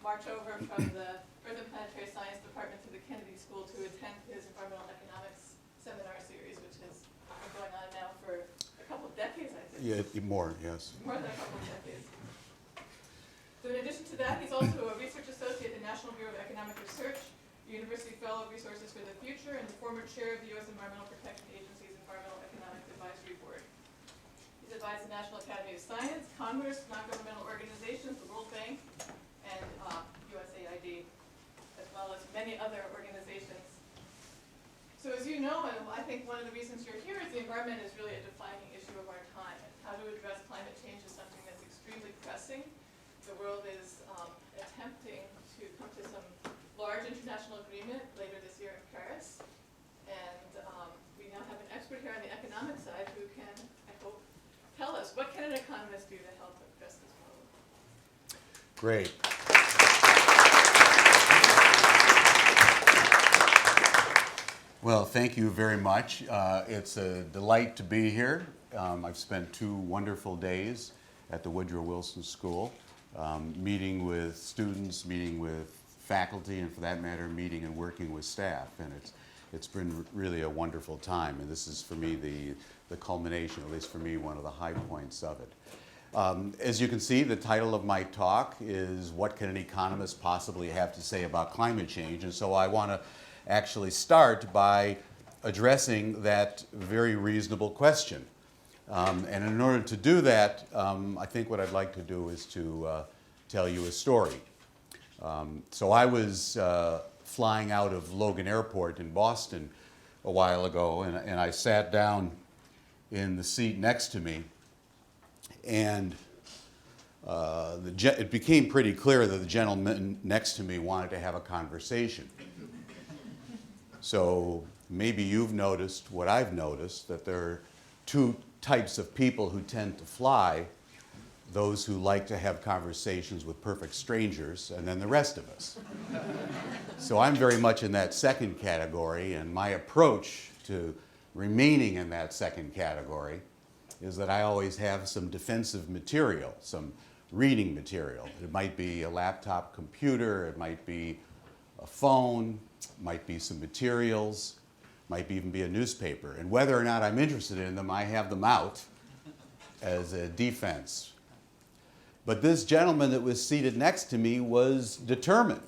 march over from the Earth and Planetary Science Department to the Kennedy School to attend his environmental economics seminar series, which has been going on now for a couple of decades, I think. Yeah, more, yes. More than a couple of decades. So in addition to that, he's also a research associate at the National Bureau of Economic Research, University Fellow of Resources for the Future, and the former chair of the U.S. Environmental Protection Agency's Environmental Economics Advisory Board. He's advised the National Academy of Science, Congress, non-governmental organizations, the World Bank, and USAID, as well as many other organizations. So as you know, and I think one of the reasons you're here is the environment is really a defining issue of our time, and how to address climate change is something that's extremely pressing. The world is attempting to come to some large international agreement later this year in Paris, and we now have an expert here on the economic side who can, I hope, tell us what can an economist do to help address this problem. Great. Well, thank you very much. It's a delight to be here. I've spent 2 wonderful days at the Woodrow Wilson School, meeting with students, meeting with faculty, and for that matter, meeting and working with staff. And it's been really a wonderful time. And this is, for me, the culmination, at least for me, one of the high points of it. As you can see, the title of my talk is What Can an Economist Possibly Have to Say About Climate Change? And so I want to actually start by addressing that very reasonable question. And in order to do that, I think what I'd like to do is to tell you a story. So I was flying out of Logan Airport in Boston a while ago, and I sat down in the seat next to me, and it became pretty clear that the gentleman next to me wanted to have a conversation. So maybe you've noticed what I've noticed, that there are 2 types of people who tend to fly: those who like to have conversations with perfect strangers, and then the rest of us. So I'm very much in that second category, and my approach to remaining in that second category is that I always have some defensive material, some reading material. It might be a laptop computer, it might be a phone, it might be some materials, might even be a newspaper. And whether or not I'm interested in them, I have them out as a defense. But this gentleman that was seated next to me was determined.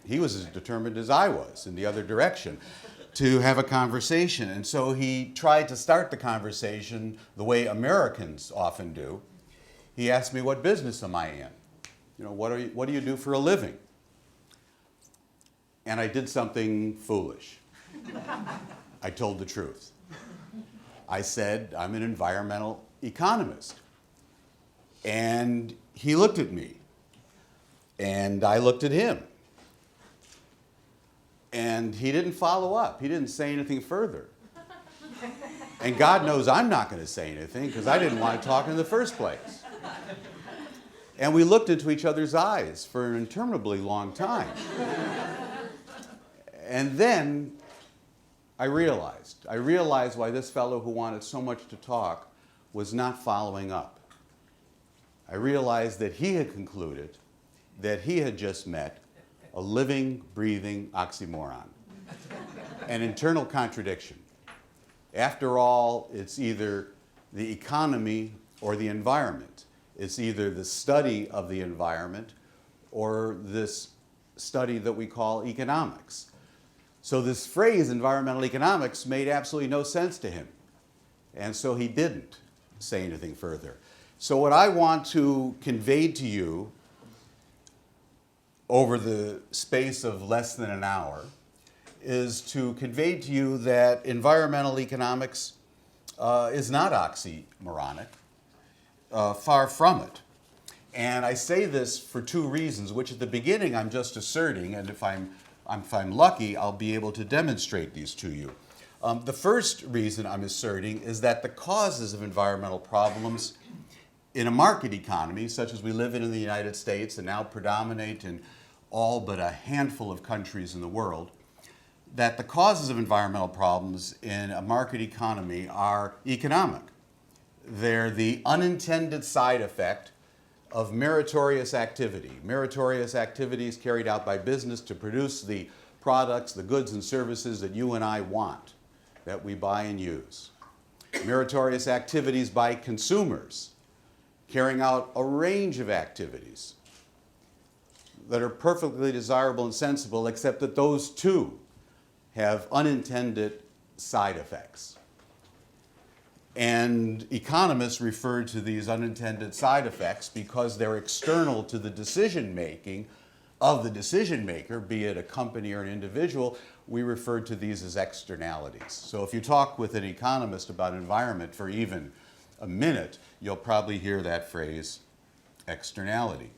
He was as determined as I was in the other direction to have a conversation. And so he tried to start the conversation the way Americans often do. He asked me, what business am I in? You know, what do you do for a living? And I did something foolish. I told the truth. I said, I'm an environmental economist. And he looked at me, and I looked at him. And he didn't follow up. He didn't say anything further. And God knows I'm not going to say anything, because I didn't want to talk in the first place. And we looked into each other's eyes for an interminably long time. And then I realized why this fellow who wanted so much to talk was not following up. I realized that he had concluded that he had just met a living, breathing oxymoron, an internal contradiction. After all, it's either the economy or the environment. It's either the study of the environment or this study that we call economics. So this phrase, environmental economics, made absolutely no sense to him. And so he didn't say anything further. So what I want to convey to you over the space of less than an hour is to convey to you that environmental economics is not oxymoronic, far from it. And I say this for 2 reasons, which at the beginning I'm just asserting, and if I'm lucky, I'll be able to demonstrate these to you. The first reason I'm asserting is that the causes of environmental problems in a market economy, such as we live in the United States and now predominate in all but a handful of countries in the world, that the causes of environmental problems in a market economy are economic. They're the unintended side effect of meritorious activity. Meritorious activities carried out by business to produce the products, the goods and services that you and I want, that we buy and use. Meritorious activities by consumers, carrying out a range of activities that are perfectly desirable and sensible, except that those too have unintended side effects. And economists refer to these unintended side effects because they're external to the decision-making of the decision maker, be it a company or an individual. We refer to these as externalities. So if you talk with an economist about environment for even a minute, you'll probably hear that phrase, externality.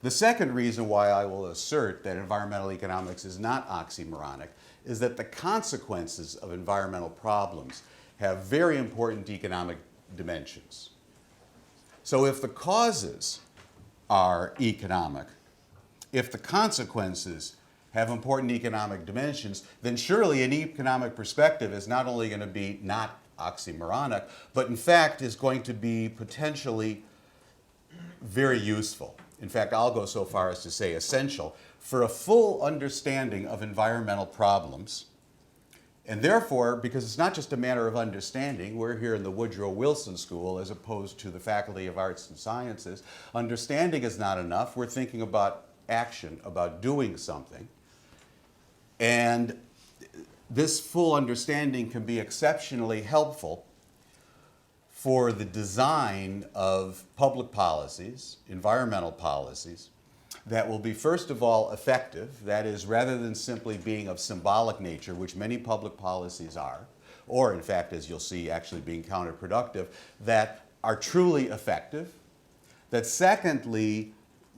The second reason why I will assert that environmental economics is not oxymoronic is that the consequences of environmental problems have very important economic dimensions. So if the causes are economic, if the consequences have important economic dimensions, then surely an economic perspective is not only going to be not oxymoronic, but in fact is going to be potentially very useful. In fact, I'll go so far as to say essential for a full understanding of environmental problems. And therefore, because it's not just a matter of understanding, we're here in the Woodrow Wilson School as opposed to the Faculty of Arts and Sciences. Understanding is not enough. We're thinking about action, about doing something. And this full understanding can be exceptionally helpful for the design of public policies, environmental policies, that will be, first of all, effective. That is, rather than simply being of symbolic nature, which many public policies are, or in fact, as you'll see, actually being counterproductive, that are truly effective. That secondly,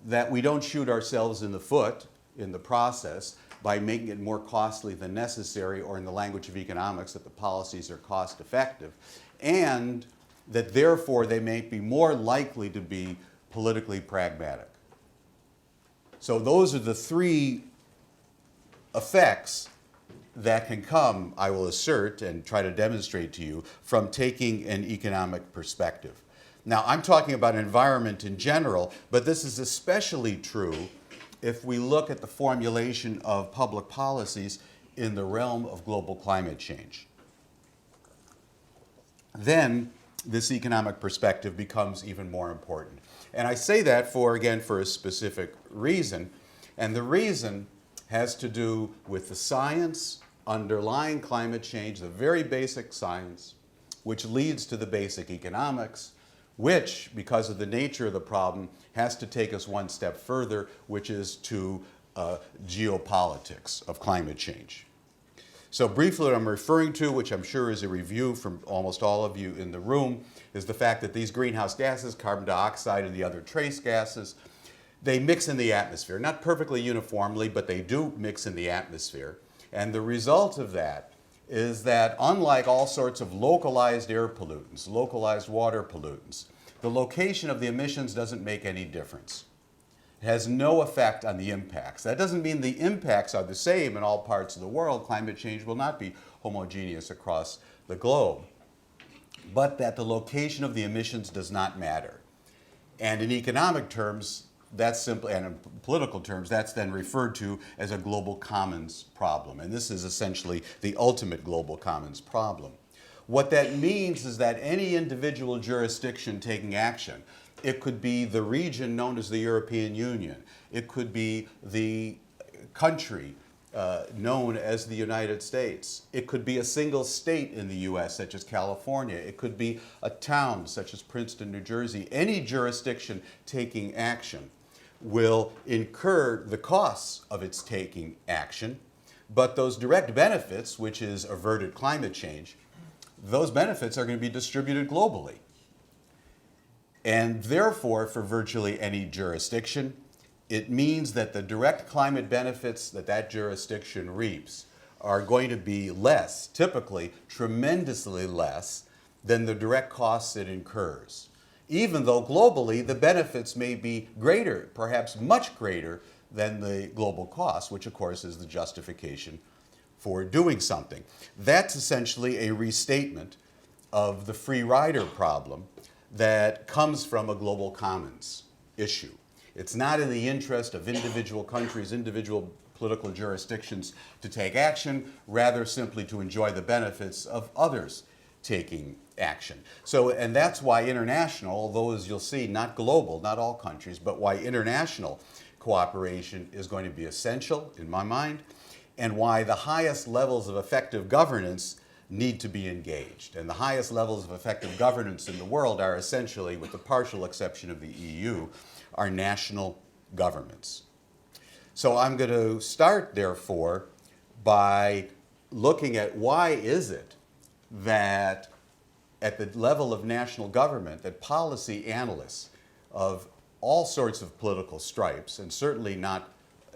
that we don't shoot ourselves in the foot in the process by making it more costly than necessary, or in the language of economics, that the policies are cost effective, and that therefore they may be more likely to be politically pragmatic. So those are the three effects that can come, I will assert and try to demonstrate to you, from taking an economic perspective. Now, I'm talking about environment in general, but this is especially true if we look at the formulation of public policies in the realm of global climate change. Then this economic perspective becomes even more important. And I say that for a specific reason. And the reason has to do with the science underlying climate change, the very basic science, which leads to the basic economics, which, because of the nature of the problem, has to take us one step further, which is to geopolitics of climate change. So briefly, what I'm referring to, which I'm sure is a review from almost all of you in the room, is the fact that these greenhouse gases, carbon dioxide and the other trace gases, they mix in the atmosphere. Not perfectly uniformly, but they do mix in the atmosphere. And the result of that is that, unlike all sorts of localized air pollutants, localized water pollutants, the location of the emissions doesn't make any difference. It has no effect on the impacts. That doesn't mean the impacts are the same in all parts of the world. Climate change will not be homogeneous across the globe. But that the location of the emissions does not matter. And in economic terms, that's simply, and in political terms, that's then referred to as a global commons problem. And this is essentially the ultimate global commons problem. What that means is that any individual jurisdiction taking action, it could be the region known as the European Union, it could be the country known as the United States, it could be a single state in the US such as California, it could be a town such as Princeton, New Jersey. Any jurisdiction taking action will incur the costs of its taking action, but those direct benefits, which is averted climate change, those benefits are going to be distributed globally. And therefore, for virtually any jurisdiction, it means that the direct climate benefits that that jurisdiction reaps are going to be less, typically tremendously less, than the direct costs it incurs. Even though globally the benefits may be greater, perhaps much greater than the global cost, which of course is the justification for doing something. That's essentially a restatement of the free rider problem that comes from a global commons. issue. It's not in the interest of individual countries, individual political jurisdictions to take action, rather simply to enjoy the benefits of others taking action. So, and that's why international, although as you'll see, not global, not all countries, but why international cooperation is going to be essential, in my mind, and why the highest levels of effective governance need to be engaged. And the highest levels of effective governance in the world are essentially, with the partial exception of the EU, are national governments. So I'm going to start, therefore, by looking at why is it that at the level of national government that policy analysts of all sorts of political stripes, and certainly not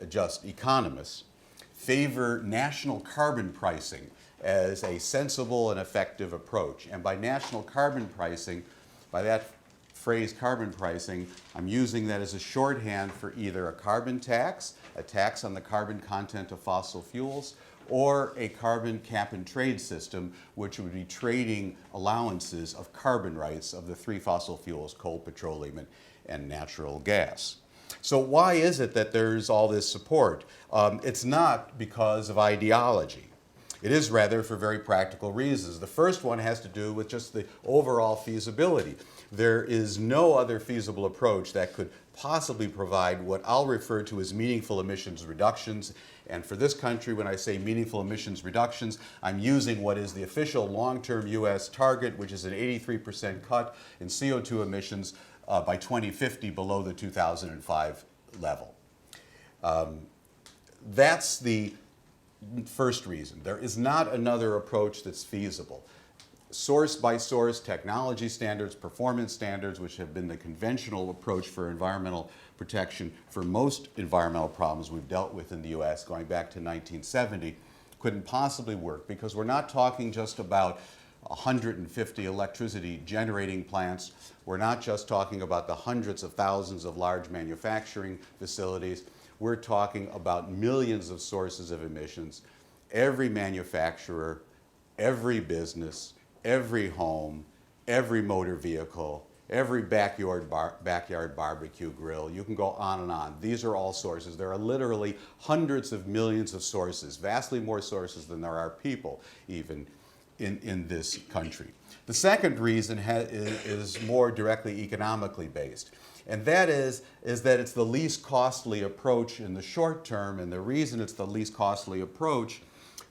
just economists, favor national carbon pricing as a sensible and effective approach. And by national carbon pricing, by that phrase carbon pricing, I'm using that as a shorthand for either a carbon tax, a tax on the carbon content of fossil fuels, or a carbon cap and trade system, which would be trading allowances of carbon rights of the three fossil fuels, coal, petroleum, and natural gas. So why is it that there's all this support? It's not because of ideology. It is rather for very practical reasons. The first one has to do with just the overall feasibility. There is no other feasible approach that could possibly provide what I'll refer to as meaningful emissions reductions. And for this country, when I say meaningful emissions reductions, I'm using what is the official long-term US target, which is an 83% cut in CO2 emissions by 2050 below the 2005 level. That's the first reason. There is not another approach that's feasible. Source by source technology standards, performance standards, which have been the conventional approach for environmental protection for most environmental problems we've dealt with in the US going back to 1970, couldn't possibly work because we're not talking just about 150 electricity generating plants. We're not just talking about the hundreds of thousands of large manufacturing facilities. We're talking about millions of sources of emissions. Every manufacturer, every business, every home, every motor vehicle, every backyard barbecue grill. You can go on and on. These are all sources. There are literally hundreds of millions of sources, vastly more sources than there are people even in this country. The second reason is more directly economically based. And that is that it's the least costly approach in the short term, and the reason it's the least costly approach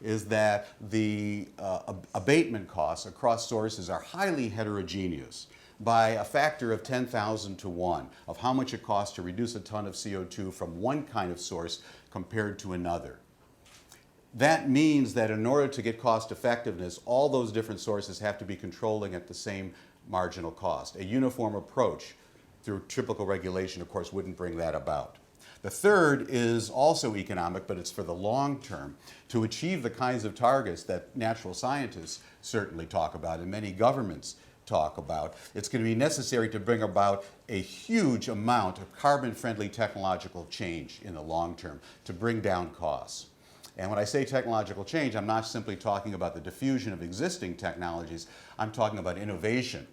is that the abatement costs across sources are highly heterogeneous by a factor of 10,000 to 1 of how much it costs to reduce a ton of CO2 from one kind of source compared to another. That means that in order to get cost effectiveness, all those different sources have to be controlling at the same marginal cost. A uniform approach through typical regulation, of course, wouldn't bring that about. The third is also economic, but it's for the long term. To achieve the kinds of targets that natural scientists certainly talk about and many governments talk about, it's going to be necessary to bring about a huge amount of carbon-friendly technological change in the long term to bring down costs. And when I say technological change, I'm not simply talking about the diffusion of existing technologies. I'm talking about innovation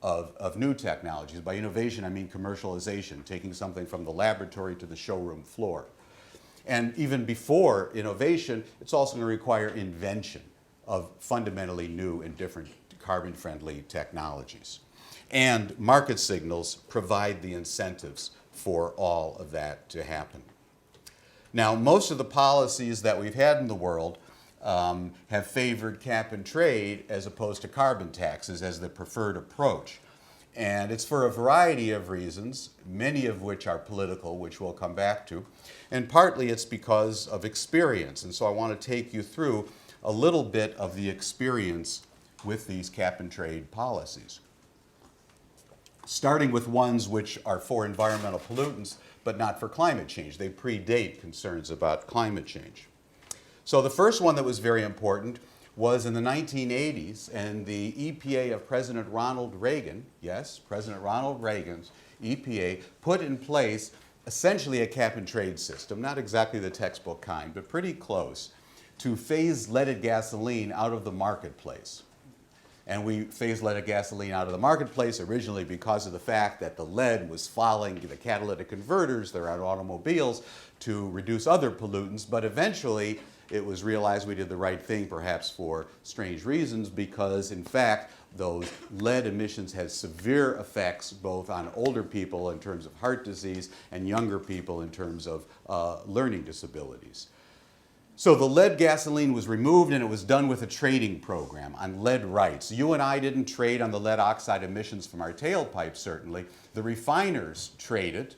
of new technologies. By innovation, I mean commercialization, taking something from the laboratory to the showroom floor. And even before innovation, it's also going to require invention of fundamentally new and different carbon-friendly technologies. And market signals provide the incentives for all of that to happen. Now, most of the policies that we've had in the world have favored cap and trade as opposed to carbon taxes as the preferred approach. And it's for a variety of reasons, many of which are political, which we'll come back to. And partly it's because of experience. And so I want to take you through a little bit of the experience with these cap and trade policies. Starting with ones which are for environmental pollutants, but not for climate change. They predate concerns about climate change. So the first one that was very important was in the 1980s, and the EPA of President Ronald Reagan, yes, President Ronald Reagan's EPA, put in place essentially a cap and trade system, not exactly the textbook kind, but pretty close, to phase leaded gasoline out of the marketplace. And we phased leaded gasoline out of the marketplace originally because of the fact that the lead was fouling the catalytic converters that are on automobiles to reduce other pollutants. But eventually, it was realized we did the right thing, perhaps for strange reasons, because in fact, those lead emissions had severe effects both on older people in terms of heart disease and younger people in terms of learning disabilities. So the lead gasoline was removed, and it was done with a trading program on lead rights. You and I didn't trade on the lead oxide emissions from our tailpipes, certainly. The refiners traded.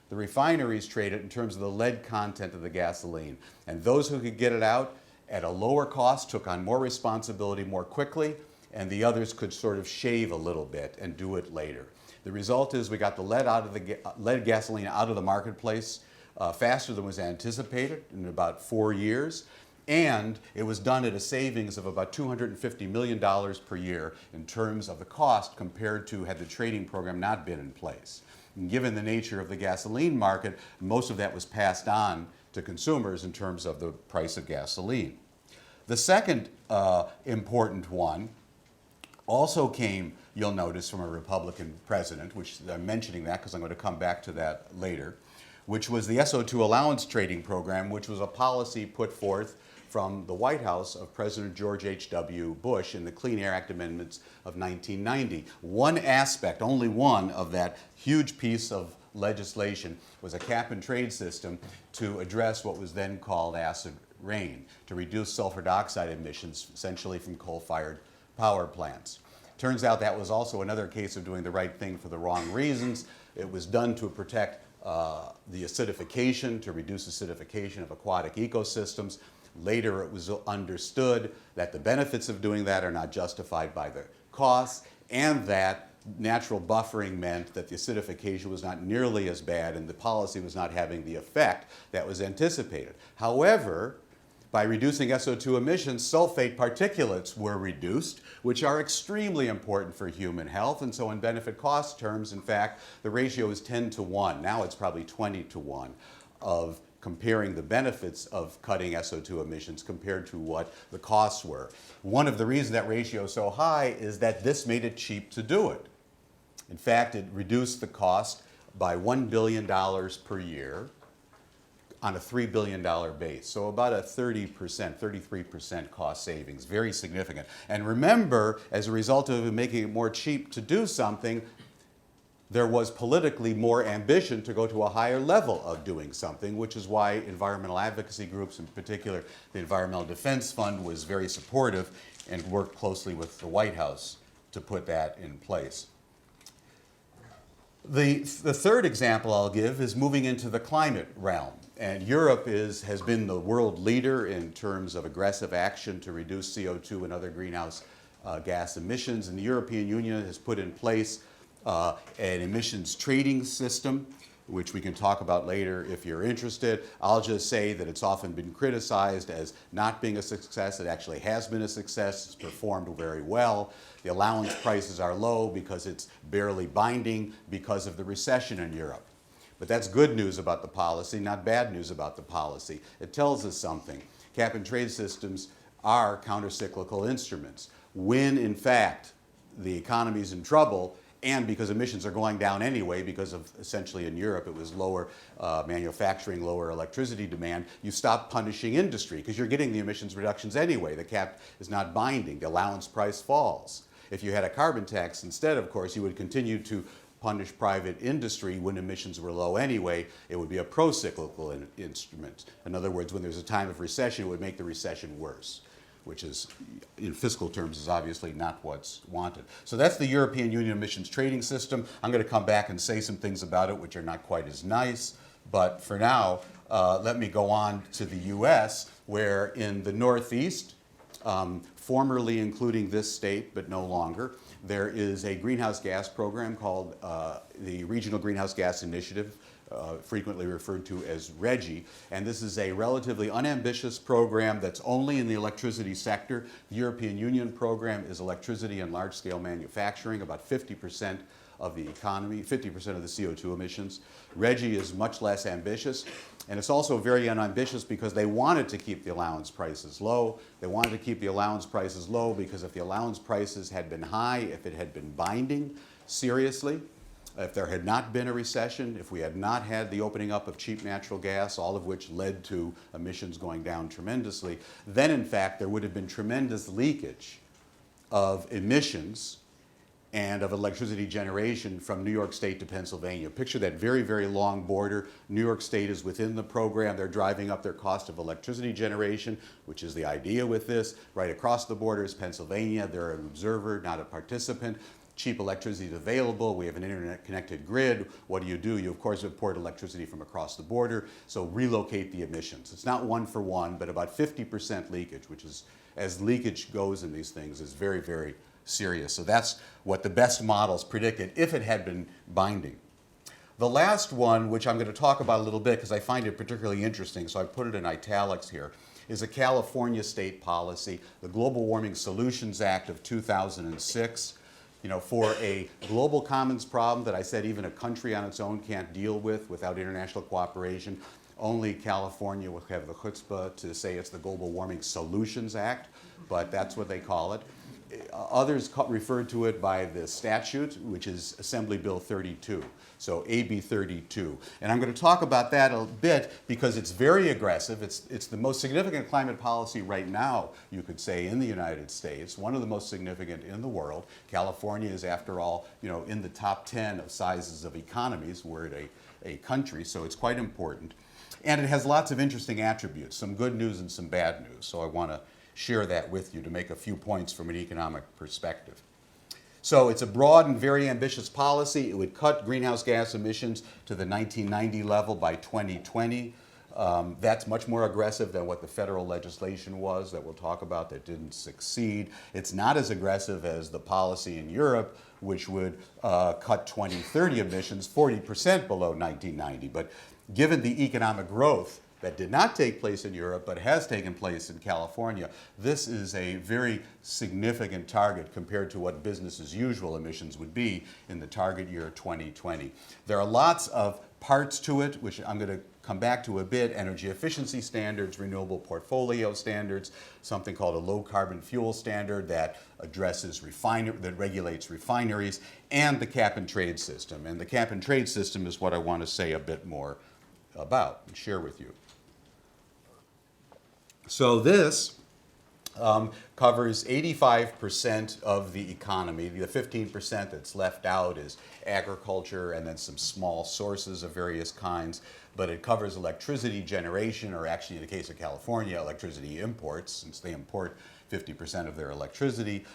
The refineries traded in terms of the lead content of the gasoline. And those who could get it out at a lower cost took on more responsibility more quickly, and the others could sort of shave a little bit and do it later. The result is we got the lead gasoline out of the marketplace faster than was anticipated in about 4 years, and it was done at a savings of about $250 million per year in terms of the cost compared to had the trading program not been in place. And given the nature of the gasoline market, most of that was passed on to consumers in terms of the price of gasoline. The second important one also came, you'll notice, from a Republican president, which I'm mentioning that because I'm going to come back to that later, which was the SO2 allowance trading program, which was a policy put forth from the White House of President George H.W. Bush in the Clean Air Act amendments of 1990. One aspect, only one, of that huge piece of legislation was a cap-and-trade system to address what was then called acid rain, to reduce sulfur dioxide emissions, essentially from coal-fired power plants. Turns out that was also another case of doing the right thing for the wrong reasons. It was done to protect the acidification, to reduce acidification of aquatic ecosystems. Later it was understood that the benefits of doing that are not justified by the costs, and that natural buffering meant that the acidification was not nearly as bad and the policy was not having the effect that was anticipated. However, by reducing SO2 emissions, sulfate particulates were reduced, which are extremely important for human health. And so in benefit cost terms, in fact, the ratio is 10 to 1. Now it's probably 20 to 1 of comparing the benefits of cutting SO2 emissions compared to what the costs were. One of the reasons that ratio is so high is that this made it cheap to do it. In fact, it reduced the cost by $1 billion per year on a $3 billion base. So about a 30%, 33% cost savings, very significant. And remember, as a result of making it more cheap to do something, there was politically more ambition to go to a higher level of doing something, which is why environmental advocacy groups, in particular the Environmental Defense Fund, was very supportive and worked closely with the White House to put that in place. The third example I'll give is moving into the climate realm. And Europe has been the world leader in terms of aggressive action to reduce CO2 and other greenhouse gas emissions. And the European Union has put in place an emissions trading system, which we can talk about later if you're interested. I'll just say that it's often been criticized as not being a success. It actually has been a success. It's performed very well. The allowance prices are low because it's barely binding because of the recession in Europe. But that's good news about the policy, not bad news about the policy. It tells us something. Cap-and-trade systems are countercyclical instruments. When, in fact, the economy is in trouble, and because emissions are going down anyway, because of essentially in Europe it was lower manufacturing, lower electricity demand, you stop punishing industry because you're getting the emissions reductions anyway. The cap is not binding. The allowance price falls. If you had a carbon tax instead, of course, you would continue to punish private industry when emissions were low anyway. It would be a pro-cyclical instrument. In other words, when there's a time of recession, it would make the recession worse, which is, in fiscal terms, is obviously not what's wanted. So that's the European Union emissions trading system. I'm going to come back and say some things about it which are not quite as nice, but for now, let me go on to the US, where in the Northeast, formerly including this state, but no longer, there is a greenhouse gas program called the Regional Greenhouse Gas Initiative, frequently referred to as RGGI. And this is a relatively unambitious program that's only in the electricity sector. The European Union program is electricity and large-scale manufacturing, about 50% of the economy, 50% of the CO2 emissions. RGGI is much less ambitious, and it's also very unambitious because they wanted to keep the allowance prices low. They wanted to keep the allowance prices low because if the allowance prices had been high, if it had been binding seriously, if there had not been a recession, if we had not had the opening up of cheap natural gas, all of which led to emissions going down tremendously, then in fact there would have been tremendous leakage of emissions and of electricity generation from New York State to Pennsylvania. Picture that very, very long border. New York State is within the program. They're driving up their cost of electricity generation, which is the idea with this. Right across the border is Pennsylvania. They're an observer, not a participant. Cheap electricity is available. We have an internet-connected grid. What do? You, of course, import electricity from across the border, so relocate the emissions. It's not one for one, but about 50% leakage, which is, as leakage goes in these things, is very, very serious. So that's what the best models predicted if it had been binding. The last one, which I'm going to talk about a little bit because I find it particularly interesting, so I put it in italics here, is a California state policy, the Global Warming Solutions Act of 2006. You know, for a global commons problem that I said even a country on its own can't deal with without international cooperation, only California will have the chutzpah to say it's the Global Warming Solutions Act, but that's what they call it. Others refer to it by the statute, which is Assembly Bill 32, so AB 32. And I'm going to talk about that a bit because it's very aggressive. It's the most significant climate policy right now, you could say, in the United States, one of the most significant in the world. California is, after all, you know, in the top 10 of sizes of economies. We're at a country, so it's quite important. And it has lots of interesting attributes, some good news and some bad news. So I want to share that with you to make a few points from an economic perspective. So it's a broad and very ambitious policy. It would cut greenhouse gas emissions to the 1990 level by 2020. That's much more aggressive than what the federal legislation was that we'll talk about that didn't succeed. It's not as aggressive as the policy in Europe, which would cut 2030 emissions 40% below 1990. But given the economic growth that did not take place in Europe but has taken place in California, this is a very significant target compared to what business as usual emissions would be in the target year 2020. There are lots of parts to it, which I'm going to come back to a bit: energy efficiency standards, renewable portfolio standards, something called a low carbon fuel standard that addresses that regulates refineries, and the cap and trade system. And the cap and trade system is what I want to say a bit more about and share with you. So this covers 85% of the economy. The 15% that's left out is agriculture and then some small sources of various kinds. But it covers electricity generation, or actually in the case of California, electricity imports, since they import 50% of their electricity.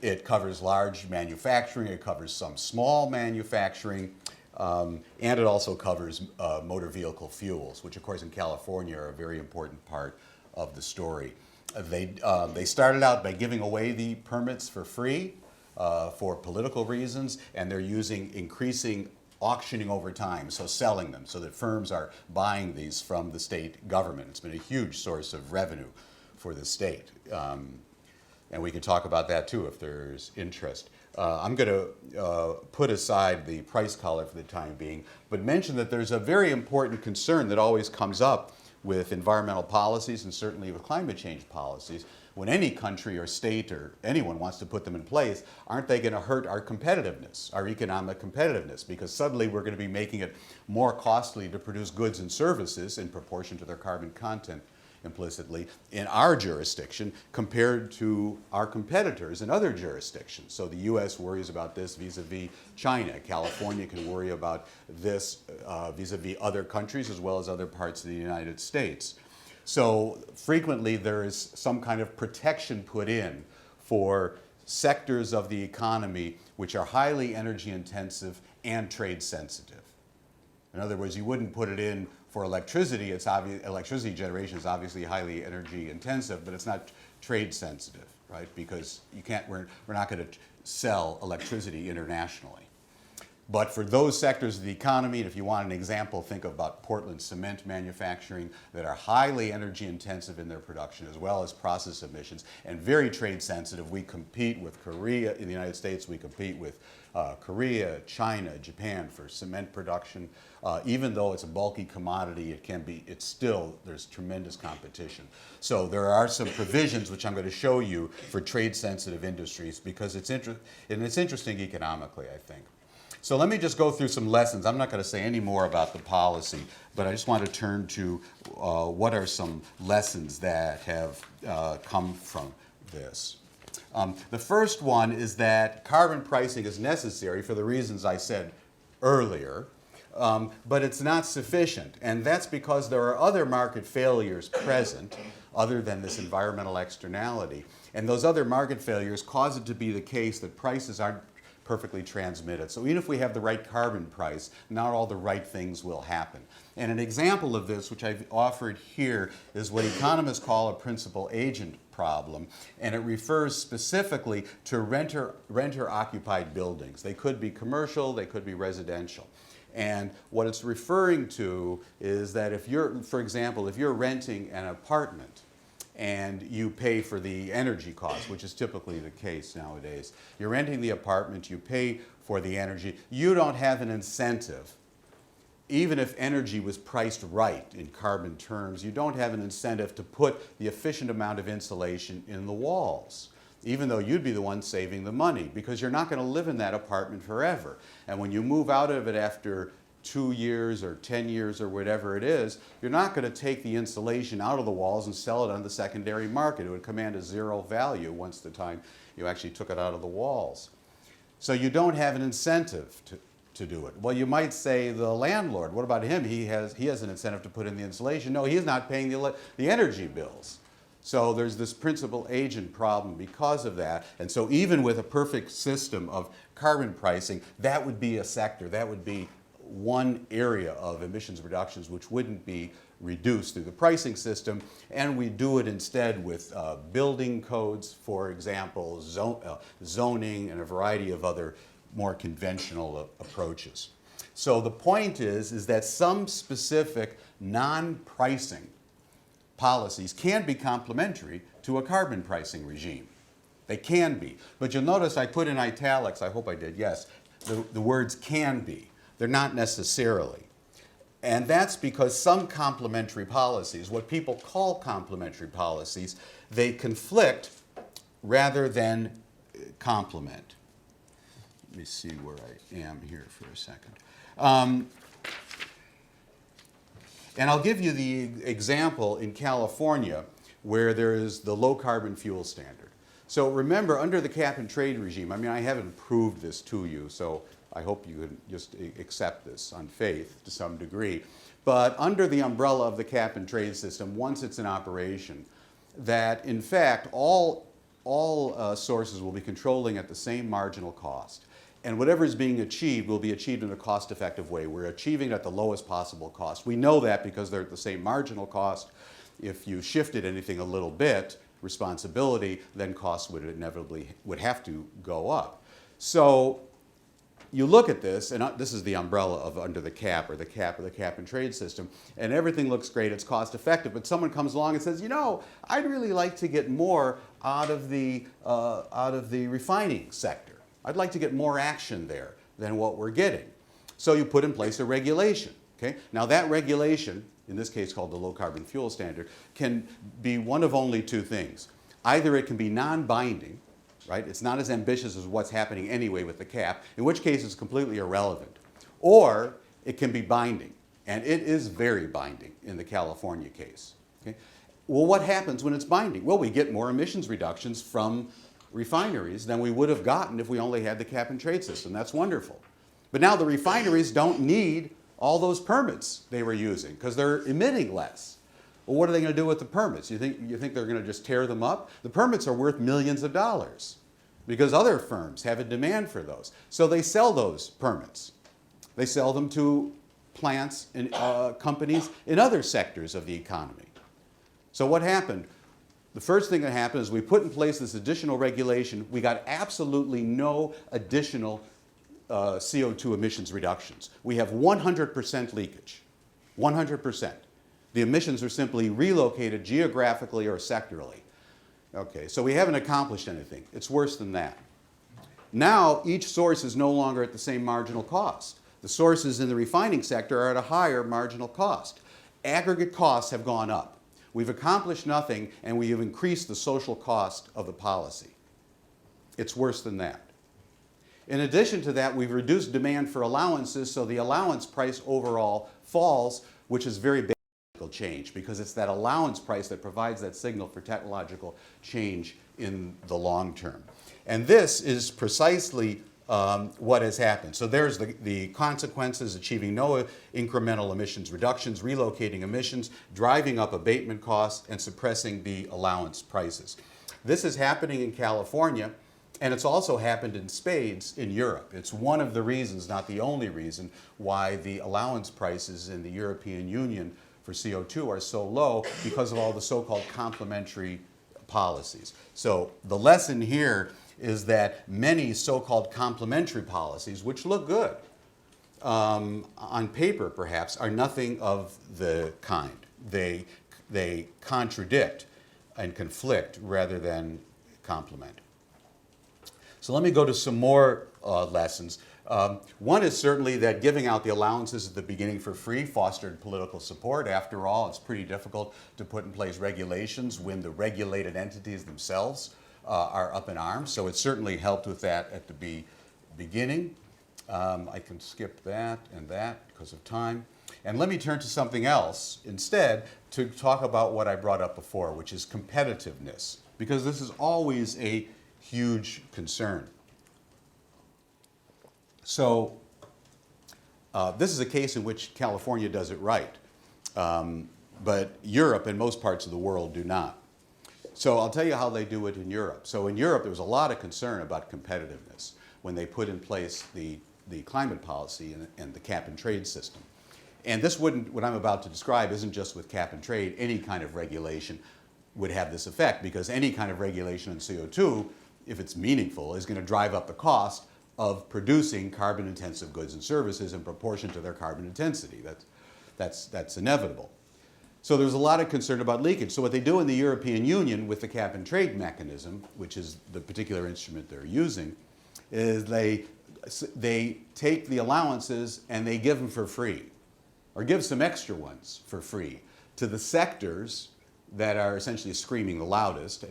It covers large manufacturing. It covers some small manufacturing. And it also covers motor vehicle fuels, which of course in California are a very important part of the story. They started out by giving away the permits for free for political reasons, and they're using increasing auctioning over time, so selling them, so that firms are buying these from the state government. It's been a huge source of revenue for the state. And we can talk about that too if there's interest. I'm going to put aside the price collar for the time being, but mention that there's a very important concern that always comes up with environmental policies and certainly with climate change policies. When any country or state or anyone wants to put them in place, aren't they going to hurt our competitiveness, our economic competitiveness? Because suddenly we're going to be making it more costly to produce goods and services in proportion to their carbon content, implicitly, in our jurisdiction compared to our competitors in other jurisdictions. So the US worries about this vis-a-vis China. California can worry about this vis-a-vis other countries as well as other parts of the United States. So frequently there is some kind of protection put in for sectors of the economy which are highly energy intensive and trade sensitive. In other words, you wouldn't put it in for electricity. It's obvious electricity generation is obviously highly energy intensive, but it's not trade sensitive, right? Because you can't. We're not going to sell electricity internationally. But for those sectors of the economy, and if you want an example, think about Portland cement manufacturing that are highly energy intensive in their production as well as process emissions and very trade sensitive. We compete with Korea, in the United States we compete with Korea, China, Japan for cement production. Even though it's a bulky commodity, it's still, there's tremendous competition. So there are some provisions which I'm going to show you for trade sensitive industries because it's interesting economically, I think. So let me just go through some lessons. I'm not going to say any more about the policy, but I just want to turn to what are some lessons that have come from this. The first one is that carbon pricing is necessary for the reasons I said earlier, but it's not sufficient. And that's because there are other market failures present other than this environmental externality. And those other market failures cause it to be the case that prices aren't perfectly transmitted. So even if we have the right carbon price, not all the right things will happen. And an example of this, which I've offered here, is what economists call a principal agent problem, and it refers specifically to renter-occupied buildings. They could be commercial, they could be residential. And what it's referring to is that if you're, for example, if you're renting an apartment, and you pay for the energy cost, which is typically the case nowadays. You're renting the apartment, you pay for the energy. You don't have an incentive. Even if energy was priced right in carbon terms, you don't have an incentive to put the efficient amount of insulation in the walls, even though you'd be the one saving the money, because you're not going to live in that apartment forever. And when you move out of it after 2 years or 10 years or whatever it is, you're not going to take the insulation out of the walls and sell it on the secondary market. It would command a zero value once the time you actually took it out of the walls. So you don't have an incentive to do it. Well, you might say the landlord, what about him? He has an incentive to put in the insulation. No, he's not paying the energy bills. So there's this principal agent problem because of that. And so even with a perfect system of carbon pricing, that would be a sector, that would be one area of emissions reductions which wouldn't be reduced through the pricing system, and we do it instead with building codes, for example, zoning, and a variety of other more conventional approaches. So the point is that some specific non-pricing policies can be complementary to a carbon pricing regime. They can be. But you'll notice I put in italics, I hope I did, yes, the words can be. They're not necessarily. And that's because some complementary policies, what people call complementary policies, they conflict rather than complement. Let me see where I am here for a second. And I'll give you the example in California where there is the low carbon fuel standard. So remember, under the cap and trade regime, I mean, I haven't proved this to you, so I hope you can just accept this on faith to some degree. But under the umbrella of the cap and trade system, once it's in operation, that in fact all sources will be controlling at the same marginal cost. And whatever is being achieved will be achieved in a cost-effective way. We're achieving it at the lowest possible cost. We know that because they're at the same marginal cost. If you shifted anything a little bit, responsibility, then costs would inevitably have to go up. So you look at this, and this is the umbrella of under the cap or the cap and trade system, and everything looks great, it's cost effective, but someone comes along and says, you know, I'd really like to get more out of the refining sector. I'd like to get more action there than what we're getting. So you put in place a regulation. Okay? Now that regulation, in this case called the low carbon fuel standard, can be one of only two things. Either it can be non-binding, right? It's not as ambitious as what's happening anyway with the cap, in which case it's completely irrelevant. Or it can be binding, and it is very binding in the California case. Okay? Well, what happens when it's binding? Well, we get more emissions reductions from refineries than we would have gotten if we only had the cap and trade system. That's wonderful. But now the refineries don't need all those permits they were using because they're emitting less. Well, what are they going to do with the permits? You think they're going to just tear them up? The permits are worth millions of dollars because other firms have a demand for those. So they sell those permits. They sell them to plants and companies in other sectors of the economy. So what happened? The first thing that happened is we put in place this additional regulation. We got absolutely no additional CO2 emissions reductions. We have 100% leakage, 100%. The emissions are simply relocated geographically or sectorally. Okay, so we haven't accomplished anything. It's worse than that. Now, each source is no longer at the same marginal cost. The sources in the refining sector are at a higher marginal cost. Aggregate costs have gone up. We've accomplished nothing, and we have increased the social cost of the policy. It's worse than that. In addition to that, we've reduced demand for allowances, so the allowance price overall falls, which is very bad change, because it's that allowance price that provides that signal for technological change in the long term. And this is precisely what has happened. So there's the consequences: achieving no incremental emissions reductions, relocating emissions, driving up abatement costs, and suppressing the allowance prices. This is happening in California, and it's also happened in spades in Europe. It's one of the reasons, not the only reason, why the allowance prices in the European Union for CO2 are so low, because of all the so-called complementary policies. So the lesson here is that many so-called complementary policies, which look good on paper perhaps, are nothing of the kind. They contradict and conflict rather than complement. So let me go to some more lessons. One is certainly that giving out the allowances at the beginning for free fostered political support. After all, it's pretty difficult to put in place regulations when the regulated entities themselves are up in arms. So it certainly helped with that at the beginning. I can skip that and that because of time. And let me turn to something else instead to talk about what I brought up before, which is competitiveness, because this is always a huge concern. So this is a case in which California does it right, but Europe and most parts of the world do not. So I'll tell you how they do it in Europe. So in Europe, there was a lot of concern about competitiveness when they put in place the climate policy and the cap and trade system. And this wouldn't, what I'm about to describe isn't just with cap and trade. Any kind of regulation would have this effect, because any kind of regulation on CO2, if it's meaningful, is going to drive up the cost of producing carbon-intensive goods and services in proportion to their carbon intensity. That's inevitable. So there's a lot of concern about leakage. So what they do in the European Union with the cap and trade mechanism, which is the particular instrument they're using, is they take the allowances and they give them for free, or give some extra ones for free to the sectors that are essentially screaming the loudest.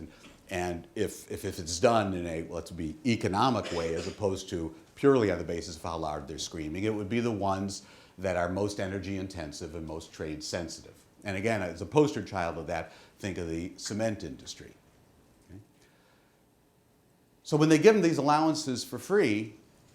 And if it's done in a, let's be, economic way, as opposed to purely on the basis of how loud they're screaming, it would be the ones that are most energy intensive and most trade sensitive. And again, as a poster child of that, think of the cement industry. Okay? So when they give them these allowances for free,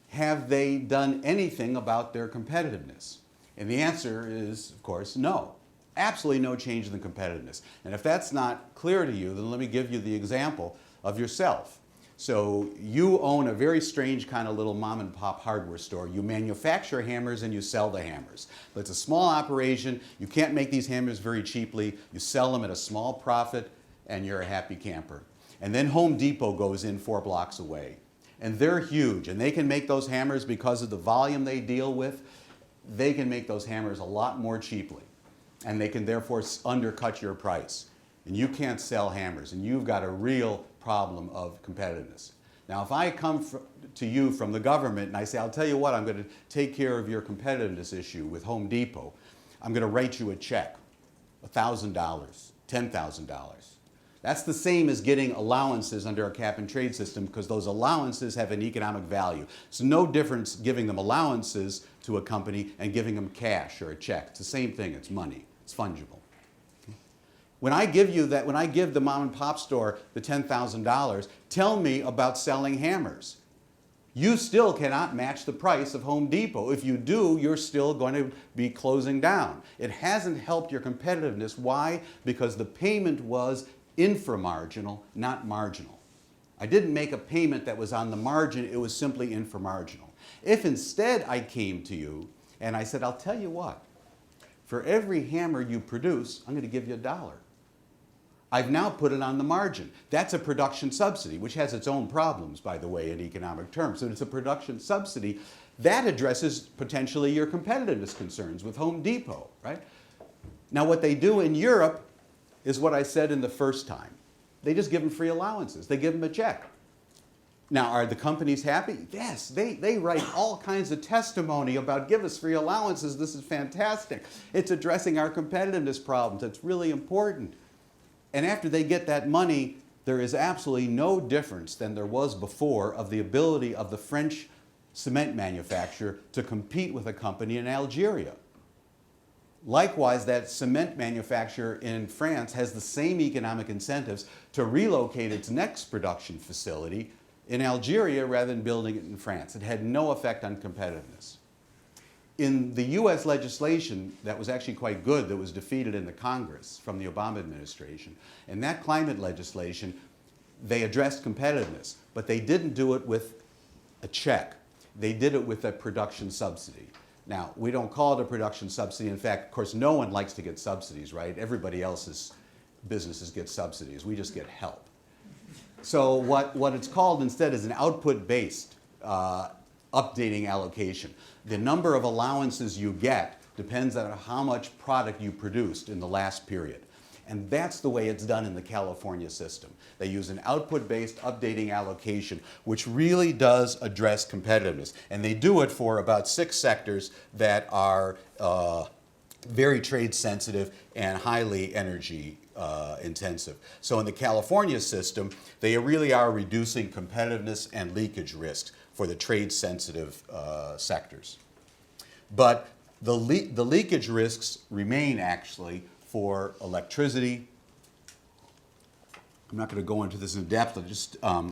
have they done anything about their competitiveness? And the answer is, of course, no. Absolutely no change in the competitiveness. And if that's not clear to you, then let me give you the example of yourself. So you own a very strange kind of little mom and pop hardware store. You manufacture hammers and you sell the hammers. But it's a small operation. You can't make these hammers very cheaply. You sell them at a small profit and you're a happy camper. And then Home Depot goes in 4 blocks away. And they're huge, and they can make those hammers because of the volume they deal with. They can make those hammers a lot more cheaply. And they can therefore undercut your price. And you can't sell hammers, and you've got a real problem of competitiveness. Now, if I come to you from the government and I say, I'll tell you what, I'm going to take care of your competitiveness issue with Home Depot. I'm going to write you a check, $1,000, $10,000. That's the same as getting allowances under a cap and trade system, because those allowances have an economic value. So no difference giving them allowances to a company and giving them cash or a check. It's the same thing. It's money. It's fungible. When I give you that, when I give the mom and pop store the $10,000, tell me about selling hammers. You still cannot match the price of Home Depot. If you do, you're still going to be closing down. It hasn't helped your competitiveness. Why? Because the payment was inframarginal, not marginal. I didn't make a payment that was on the margin. It was simply inframarginal. If instead I came to you and I said, I'll tell you what, for every hammer you produce, I'm going to give you $1. I've now put it on the margin. That's a production subsidy, which has its own problems, by the way, in economic terms. So it's a production subsidy. That addresses potentially your competitiveness concerns with Home Depot, right? Now, what they do in Europe is what I said in the first time. They just give them free allowances. They give them a check. Now, are the companies happy? Yes, they write all kinds of testimony about give us free allowances. This is fantastic. It's addressing our competitiveness problems. It's really important. And after they get that money, there is absolutely no difference than there was before of the ability of the French cement manufacturer to compete with a company in Algeria. Likewise, that cement manufacturer in France has the same economic incentives to relocate its next production facility in Algeria rather than building it in France. It had no effect on competitiveness. In the US legislation that was actually quite good, that was defeated in the Congress from the Obama administration, in that climate legislation, they addressed competitiveness, but they didn't do it with a check. They did it with a production subsidy. Now, we don't call it a production subsidy. In fact, of course, no one likes to get subsidies, right? Everybody else's businesses get subsidies. We just get help. So what it's called instead is an output-based updating allocation. The number of allowances you get depends on how much product you produced in the last period. And that's the way it's done in the California system. They use an output-based updating allocation, which really does address competitiveness. And they do it for about 6 sectors that are very trade sensitive and highly energy intensive. So in the California system, they really are reducing competitiveness and leakage risks for the trade sensitive sectors. But the leakage risks remain actually for electricity. I'm not going to go into this in depth.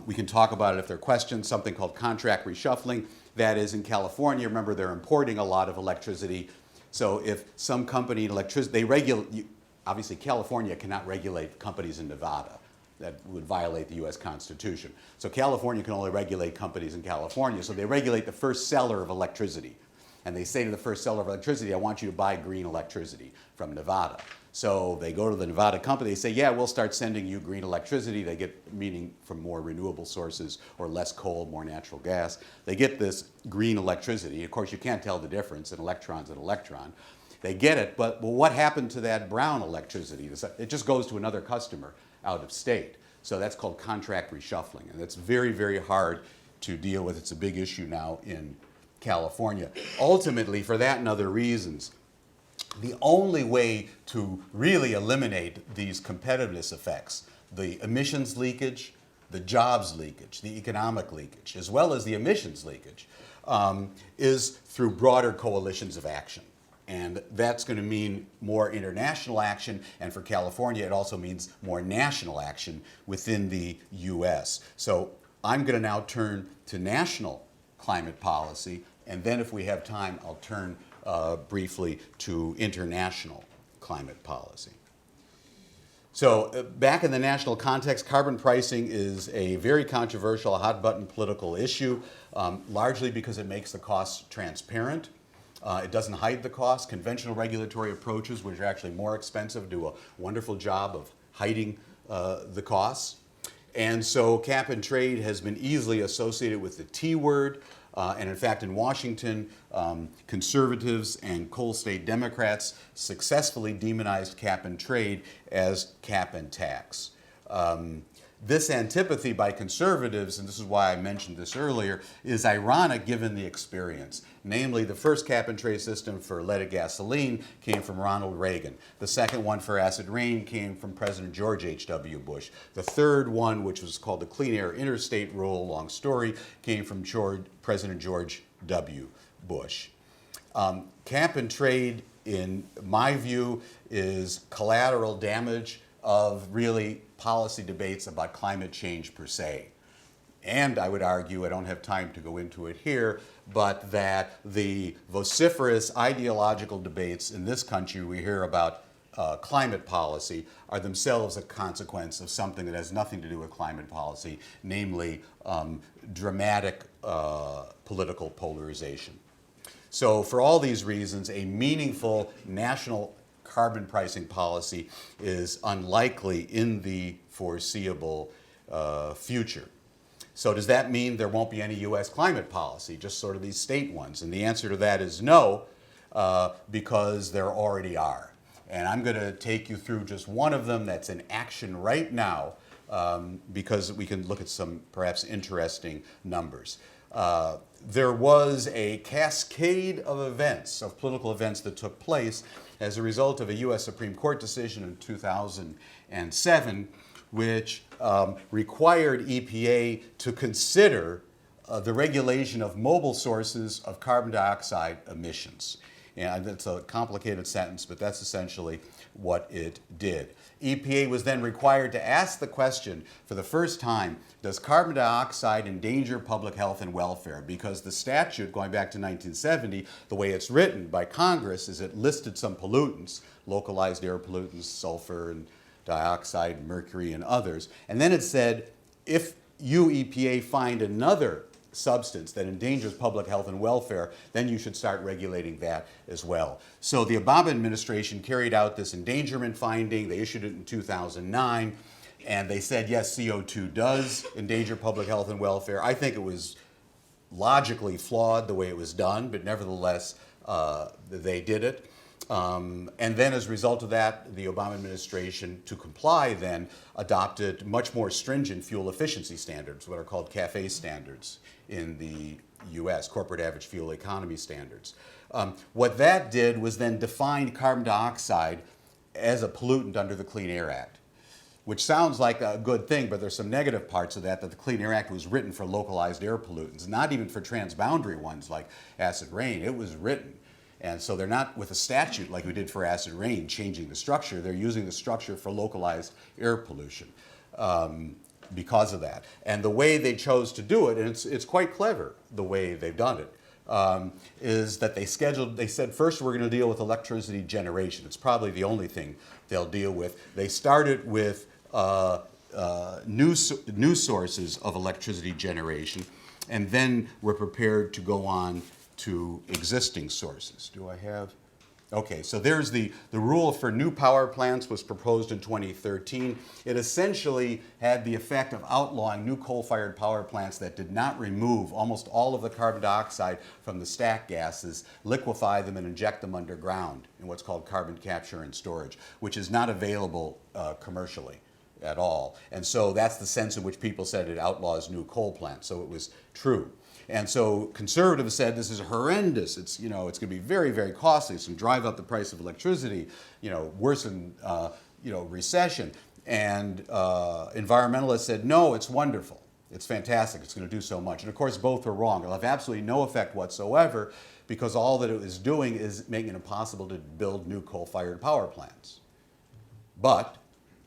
We can talk about it if there are questions. Something called contract reshuffling. That is in California. Remember, they're importing a lot of electricity. So if some company in electricity, they regulate, obviously California cannot regulate companies in Nevada. That would violate the US Constitution. So California can only regulate companies in California. So they regulate the first seller of electricity. And they say to the first seller of electricity, I want you to buy green electricity from Nevada. So they go to the Nevada company, they say, yeah, we'll start sending you green electricity. They get, meaning from more renewable sources or less coal, more natural gas. They get this green electricity. Of course, you can't tell the difference. An electron's an electron. They get it, but well, what happened to that brown electricity? It just goes to another customer out of state. So that's called contract reshuffling. And that's very, very hard to deal with. It's a big issue now in California. Ultimately, for that and other reasons, the only way to really eliminate these competitiveness effects, the emissions leakage, the jobs leakage, the economic leakage, as well as the emissions leakage, is through broader coalitions of action. And that's going to mean more international action, and for California, it also means more national action within the US. So I'm going to now turn to national climate policy, and then if we have time, I'll turn briefly to international climate policy. So back in the national context, carbon pricing is a very controversial, hot-button political issue, largely because it makes the costs transparent. It doesn't hide the costs. Conventional regulatory approaches, which are actually more expensive, do a wonderful job of hiding the costs. And so cap and trade has been easily associated with the T word. And in fact, in Washington, conservatives and coal state Democrats successfully demonized cap and trade as cap and tax. This antipathy by conservatives, and this is why I mentioned this earlier, is ironic given the experience. Namely, the first cap and trade system for leaded gasoline came from Ronald Reagan. The second one for acid rain came from President George H.W. Bush. The third one, which was called the Clean Air Interstate Rule, long story, came from President George W. Bush. Cap and trade, in my view, is collateral damage of really policy debates about climate change per se. And I would argue, I don't have time to go into it here, but that the vociferous ideological debates in this country we hear about climate policy are themselves a consequence of something that has nothing to do with climate policy, namely dramatic political polarization. So for all these reasons, a meaningful national carbon pricing policy is unlikely in the foreseeable future. So does that mean there won't be any U.S. climate policy, just sort of these state ones? And the answer to that is no, because there already are. And I'm going to take you through just one of them that's in action right now, because we can look at some perhaps interesting numbers. There was a cascade of events, of political events that took place as a result of a U.S. Supreme Court decision in 2007, which required EPA to consider the regulation of mobile sources of carbon dioxide emissions. And it's a complicated sentence, but that's essentially what it did. EPA was then required to ask the question for the first time, does carbon dioxide endanger public health and welfare? Because the statute, going back to 1970, the way it's written by Congress is it listed some pollutants, localized air pollutants, sulfur and dioxide, mercury, and others. And then it said, if you, EPA, find another substance that endangers public health and welfare, then you should start regulating that as well. So the Obama administration carried out this endangerment finding. They issued it in 2009, and they said, yes, CO2 does endanger public health and welfare. I think it was logically flawed the way it was done, but nevertheless, they did it. And then as a result of that, the Obama administration, to comply then, adopted much more stringent fuel efficiency standards, what are called CAFE standards in the US, corporate average fuel economy standards. What that did was then define carbon dioxide as a pollutant under the Clean Air Act, which sounds like a good thing, but there's some negative parts of that the Clean Air Act was written for localized air pollutants, not even for transboundary ones like acid rain. It was written. And so they're not with a statute like we did for acid rain changing the structure. They're using the structure for localized air pollution because of that. And the way they chose to do it, and it's quite clever the way they've done it, is that they said first we're going to deal with electricity generation. It's probably the only thing they'll deal with. They started with new sources of electricity generation, and then we're prepared to go on to existing sources. Do I have? Okay, so there's the rule for new power plants was proposed in 2013. It essentially had the effect of outlawing new coal-fired power plants that did not remove almost all of the carbon dioxide from the stack gases, liquefy them and inject them underground in what's called carbon capture and storage, which is not available commercially at all. And so that's the sense in which people said it outlaws new coal plants, so it was true. And so conservatives said this is horrendous. It's going to be very, very costly. It's going to drive up the price of electricity, worsen recession. And environmentalists said, no, it's wonderful. It's fantastic. It's going to do so much. And of course, both are wrong. It'll have absolutely no effect whatsoever because all that it is doing is making it impossible to build new coal-fired power plants. But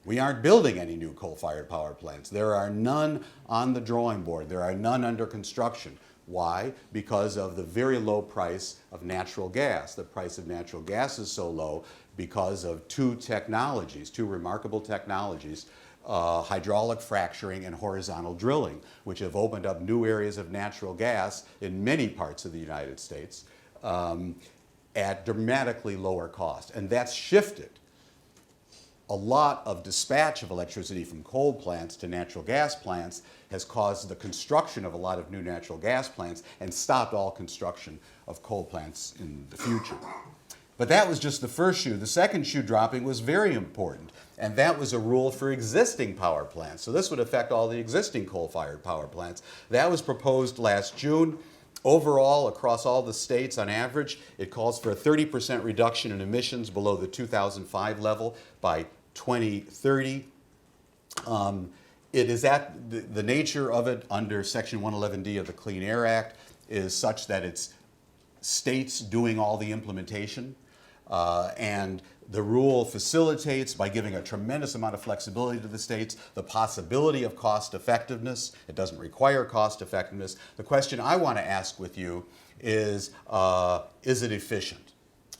we aren't building any new coal-fired power plants. There are none on the drawing board. There are none under construction. Why? Because of the very low price of natural gas. The price of natural gas is so low because of two remarkable technologies, hydraulic fracturing and horizontal drilling, which have opened up new areas of natural gas in many parts of the United States at dramatically lower cost. And that's shifted a lot of dispatch of electricity from coal plants to natural gas plants has caused the construction of a lot of new natural gas plants and stopped all construction of coal plants in the future. But that was just the first shoe. The second shoe dropping was very important, and that was a rule for existing power plants. So this would affect all the existing coal-fired power plants. That was proposed last June. Overall, across all the states, on average, it calls for a 30% reduction in emissions below the 2005 level by 2030. It is the nature of it under Section 111D of the Clean Air Act is such that it's states doing all the implementation. And the rule facilitates, by giving a tremendous amount of flexibility to the states, the possibility of cost effectiveness. It doesn't require cost effectiveness. The question I want to ask with you is it efficient?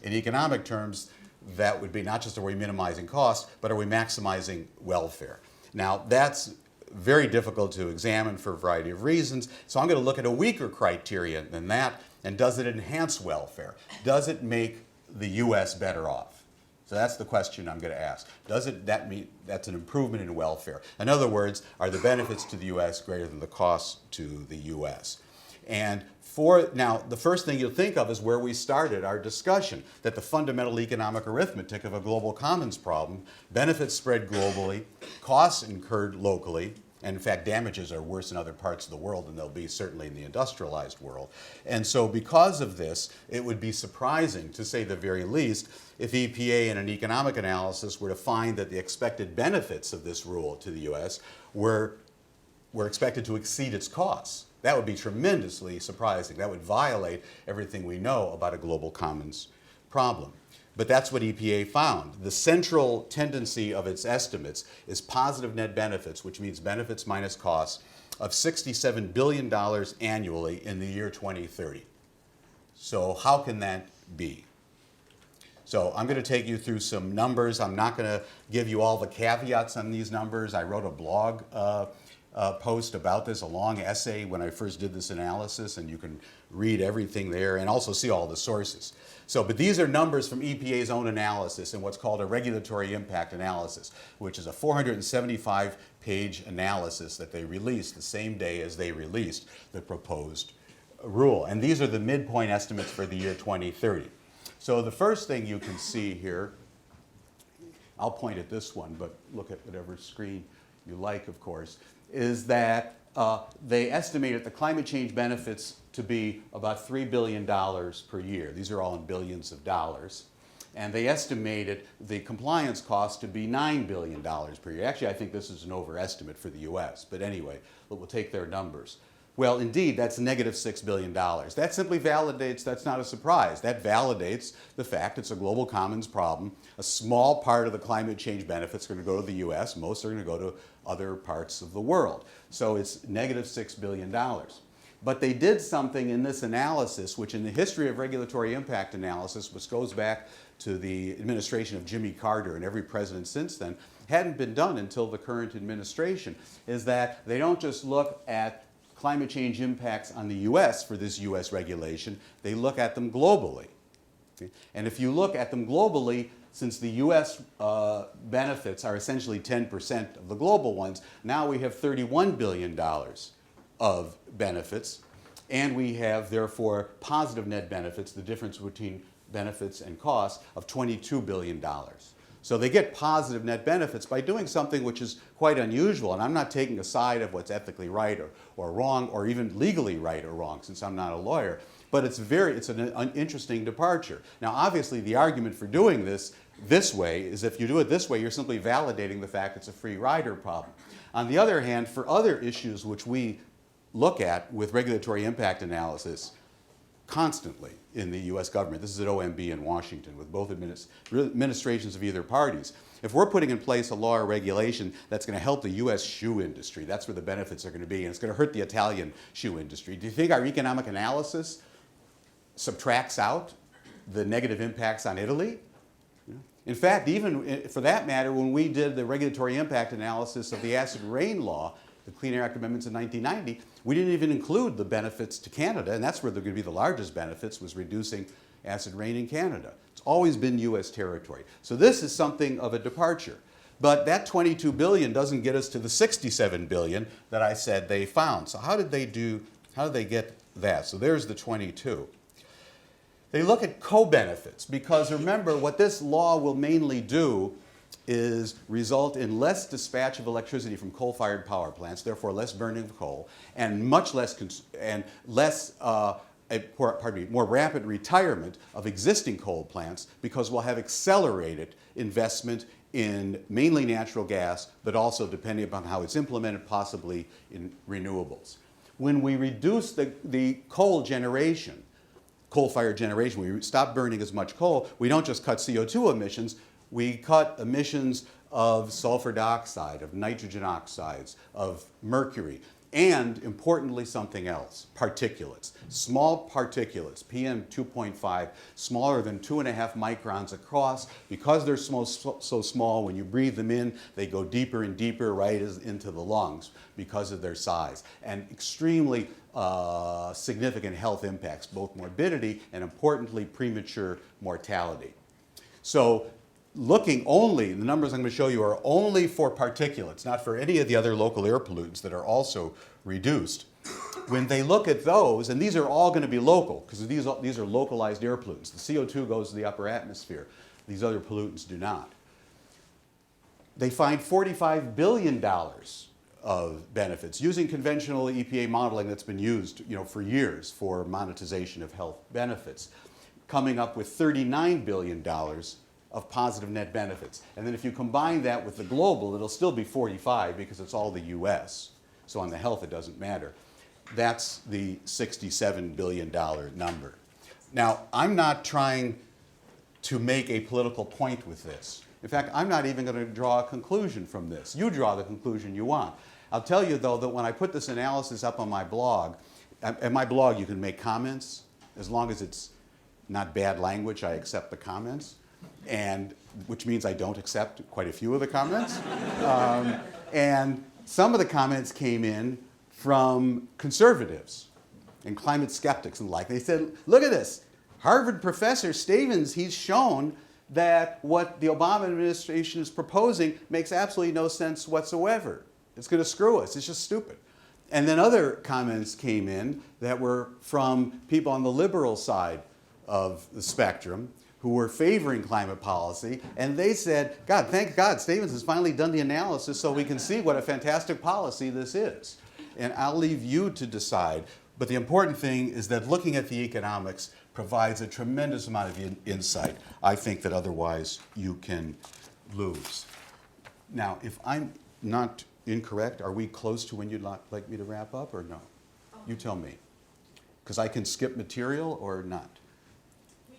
In economic terms, that would be not just are we minimizing cost, but are we maximizing welfare? Now, that's very difficult to examine for a variety of reasons, so I'm going to look at a weaker criteria than that, and does it enhance welfare? Does it make the U.S. better off? So that's the question I'm going to ask. That mean that's an improvement in welfare? In other words, are the benefits to the U.S. greater than the costs to the U.S.? And now, the first thing you'll think of is where we started our discussion, that the fundamental economic arithmetic of a global commons problem, benefits spread globally, costs incurred locally, and in fact, damages are worse in other parts of the world than they'll be certainly in the industrialized world. And so because of this, it would be surprising, to say the very least, if EPA in an economic analysis were to find that the expected benefits of this rule to the U.S. were expected to exceed its costs. That would be tremendously surprising. That would violate everything we know about a global commons problem. But that's what EPA found. The central tendency of its estimates is positive net benefits, which means benefits minus costs, of $67 billion annually in the year 2030. So how can that be? So I'm going to take you through some numbers. I'm not going to give you all the caveats on these numbers. I wrote a blog post about this, a long essay when I first did this analysis, and you can read everything there and also see all the sources. But these are numbers from EPA's own analysis in what's called a regulatory impact analysis, which is a 475-page analysis that they released the same day as they released the proposed rule. And these are the midpoint estimates for the year 2030. So the first thing you can see here, I'll point at this one, but look at whatever screen you like, of course, is that they estimated the climate change benefits to be about $3 billion per year. These are all in billions of dollars. And they estimated the compliance cost to be $9 billion per year. Actually, I think this is an overestimate for the US, but anyway, we'll take their numbers. Well, indeed, that's negative $6 billion. That simply validates, that's not a surprise. That validates the fact it's a global commons problem. A small part of the climate change benefits are going to go to the US. Most are going to go to other parts of the world. So it's negative $6 billion. But they did something in this analysis, which in the history of regulatory impact analysis, which goes back to the administration of Jimmy Carter and every president since then, hadn't been done until the current administration, is that they don't just look at climate change impacts on the US for this US regulation, they look at them globally. Okay? And if you look at them globally, since the US benefits are essentially 10% of the global ones, now we have $31 billion of benefits, and we have therefore positive net benefits, the difference between benefits and costs, of $22 billion. So they get positive net benefits by doing something which is quite unusual, and I'm not taking a side of what's ethically right or wrong, or even legally right or wrong, since I'm not a lawyer, but it's an interesting departure. Now, obviously, the argument for doing this way is if you do it this way, you're simply validating the fact it's a free rider problem. On the other hand, for other issues which we look at with regulatory impact analysis constantly in the US government, this is at OMB in Washington with both administrations of either parties. If we're putting in place a law or regulation that's going to help the US shoe industry, that's where the benefits are going to be, and it's going to hurt the Italian shoe industry, do you think our economic analysis subtracts out the negative impacts on Italy? In fact, even for that matter, when we did the regulatory impact analysis of the acid rain law, the Clean Air Act amendments in 1990, we didn't even include the benefits to Canada, and that's where they're going to be the largest benefits, was reducing acid rain in Canada. It's always been US territory. So this is something of a departure. But that $22 billion doesn't get us to the $67 billion that I said they found. So how did they get that? So there's the 22. They look at co-benefits, because remember, what this law will mainly do is result in less dispatch of electricity from coal-fired power plants, therefore less burning of coal, and much less more rapid retirement of existing coal plants, because we'll have accelerated investment in mainly natural gas, but also, depending upon how it's implemented, possibly in renewables. When we reduce the coal generation, coal-fired generation, we stop burning as much coal, we don't just cut CO2 emissions, we cut emissions of sulfur dioxide, of nitrogen oxides, of mercury, and importantly something else, particulates. Small particulates, PM 2.5, smaller than 2.5 microns across. Because they're so small, when you breathe them in, they go deeper and deeper right into the lungs because of their size. And extremely significant health impacts, both morbidity and importantly premature mortality. So looking only, the numbers I'm going to show you are only for particulates, not for any of the other local air pollutants that are also reduced. When they look at those, and these are all going to be local, because these are localized air pollutants. The CO2 goes to the upper atmosphere. These other pollutants do not. They find $45 billion of benefits using conventional EPA modeling that's been used, for years for monetization of health benefits, coming up with $39 billion of positive net benefits. And then if you combine that with the global, it'll still be 45 because it's all the US. So on the health, it doesn't matter. That's the $67 billion number. Now, I'm not trying to make a political point with this. In fact, I'm not even going to draw a conclusion from this. You draw the conclusion you want. I'll tell you, though, that when I put this analysis up on my blog, at my blog you can make comments. As long as it's not bad language, I accept the comments, and which means I don't accept quite a few of the comments. And some of the comments came in from conservatives and climate skeptics and the like. They said, look at this. Harvard professor Stavins, he's shown that what the Obama administration is proposing makes absolutely no sense whatsoever. It's going to screw us. It's just stupid. And then other comments came in that were from people on the liberal side of the spectrum who were favoring climate policy, and they said, God, thank God, Stavins has finally done the analysis so we can see what a fantastic policy this is. And I'll leave you to decide. But the important thing is that looking at the economics provides a tremendous amount of insight. I think that otherwise you can lose. Now, if I'm not incorrect, are we close to when you'd like me to wrap up or no? You tell me. Because I can skip material or not.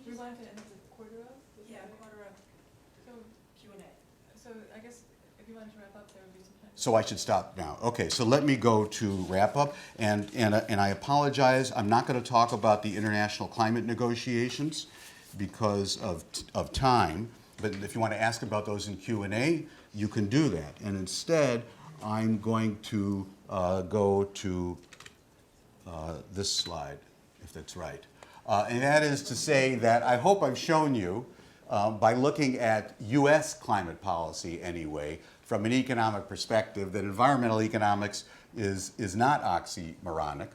We wanted to end at the quarter of? Yeah, quarter of. So, Q&A. so I guess if you wanted to wrap up, there would be some time. So I should stop now. Okay, so let me go to wrap up. And I apologize, I'm not going to talk about the international climate negotiations because of time. But if you want to ask about those in Q&A, you can do that. And instead, I'm going to go to this slide, if that's right. And that is to say that I hope I've shown you, by looking at US climate policy anyway, from an economic perspective, that environmental economics is not oxymoronic,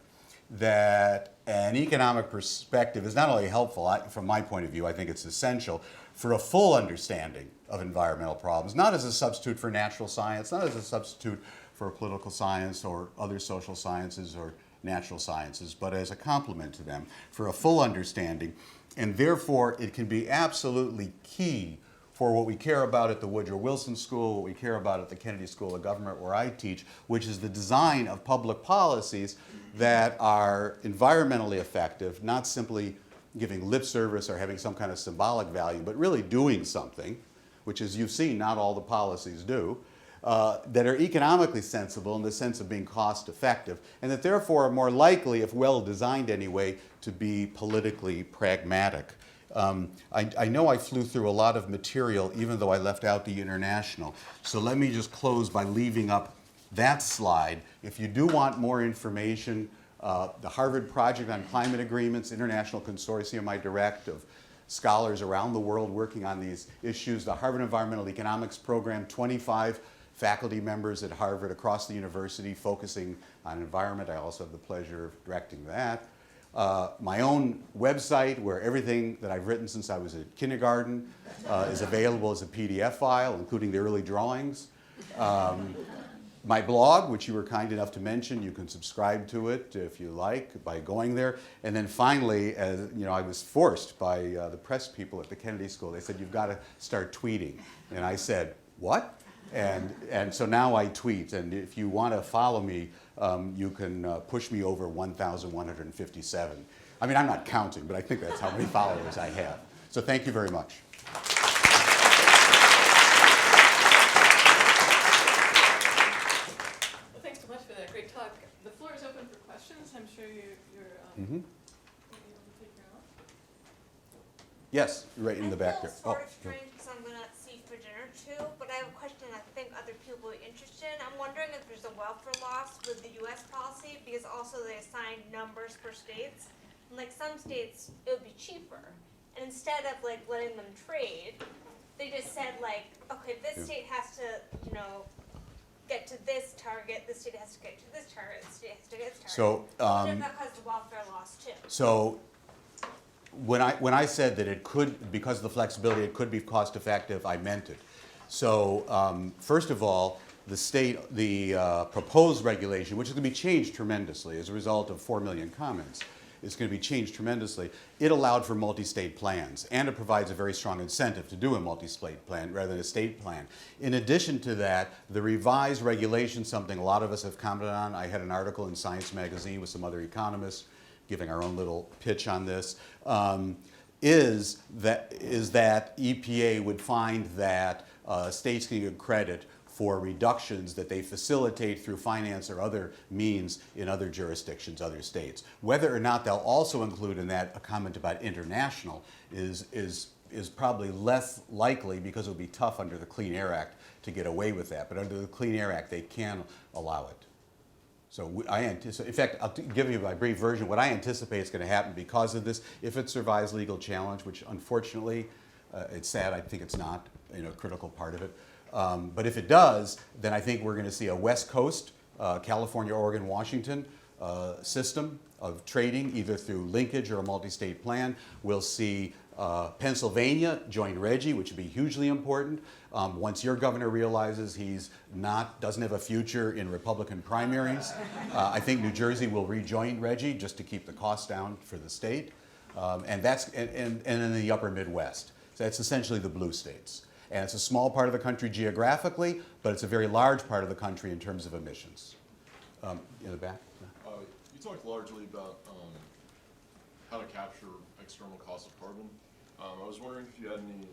that an economic perspective is not only helpful, from my point of view, I think it's essential for a full understanding of environmental problems, not as a substitute for natural science, not as a substitute for political science or other social sciences or natural sciences, but as a complement to them, for a full understanding. And therefore, it can be absolutely key for what we care about at the Woodrow Wilson School, what we care about at the Kennedy School of Government, where I teach, which is the design of public policies that are environmentally effective, not simply giving lip service or having some kind of symbolic value, but really doing something, which, as you've seen, not all the policies do, that are economically sensible in the sense of being cost effective, and that therefore are more likely, if well designed anyway, to be politically pragmatic. I know I flew through a lot of material, even though I left out the international. So let me just close by leaving up that slide. If you do want more information, the Harvard Project on Climate Agreements, International Consortium I direct of scholars around the world working on these issues, the Harvard Environmental Economics Program, 25 faculty members at Harvard across the university focusing on environment. I also have the pleasure of directing that. My own website, where everything that I've written since I was at kindergarten is available as a PDF file, including the early drawings. My blog, which you were kind enough to mention, you can subscribe to it if you like by going there. And then finally, as you know, I was forced by the press people at the Kennedy School. They said, you've got to start tweeting. And I said, what? And so now I tweet. And if you want to follow me, you can push me over 1,157. I mean, I'm not counting, but I think that's how many followers I have. So thank you very much. Well, thanks so much for that great talk. The floor is open for questions. I'm sure you're able to take your own. Yes, right in the back there. I feel sort of strange because I'm going to see for dinner too, but I have a question I think other people are interested in. I'm wondering if there's a welfare loss with the U.S. policy, because also they assign numbers for states. And like some states, it would be cheaper. And instead of like letting them trade, they just said like, okay, this Yeah. state has to, you know, get to this target, this state has to get to this target, this state has to get to this target. So, What if that caused welfare loss too? So when I said that it could, because of the flexibility, it could be cost effective, I meant it. So first of all, the proposed regulation, which is going to be changed tremendously as a result of 4 million comments, is going to be changed tremendously. It allowed for multi-state plans, and it provides a very strong incentive to do a multi-state plan rather than a state plan. In addition to that, the revised regulation, something a lot of us have commented on. I had an article in Science magazine with some other economists giving our own little pitch on this, is that EPA would find that states can get credit for reductions that they facilitate through finance or other means in other jurisdictions, other states. Whether or not they'll also include in that a comment about international is probably less likely, because it would be tough under the Clean Air Act to get away with that. But under the Clean Air Act, they can allow it. So I anticipate, in fact, I'll give you my brief version. What I anticipate is going to happen because of this, if it survives legal challenge, which unfortunately, it's sad, I think it's not, a critical part of it. But if it does, then I think we're going to see a West Coast, California, Oregon, Washington system of trading, either through linkage or a multi-state plan. We'll see Pennsylvania join RGGI, which would be hugely important. Once your governor realizes doesn't have a future in Republican primaries, I think New Jersey will rejoin RGGI just to keep the costs down for the state. And in the upper Midwest. So that's essentially the blue states. And it's a small part of the country geographically, but it's a very large part of the country in terms of emissions. In the back? You talked largely about how to capture external costs of carbon. I was wondering if you had any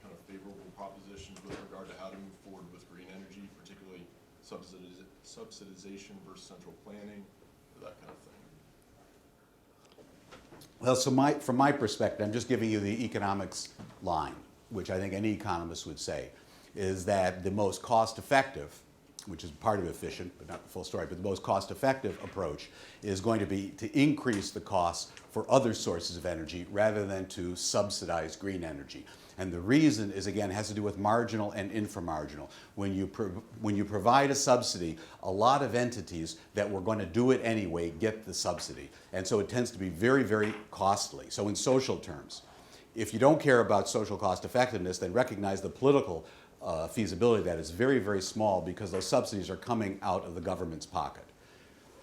kind of favorable propositions with regard to how to move forward with green energy, particularly subsidization versus central planning, or that kind of thing. Well, so from my perspective, I'm just giving you the economics line, which I think any economist would say, is that the most cost-effective, which is part of efficient, but not the full story, but the most cost-effective approach is going to be to increase the costs for other sources of energy rather than to subsidize green energy. And the reason is, again, has to do with marginal and inframarginal. When you provide a subsidy, a lot of entities that were going to do it anyway get the subsidy. And so it tends to be very, very costly. So in social terms, if you don't care about social cost effectiveness, then recognize the political feasibility of that is very, very small, because those subsidies are coming out of the government's pocket.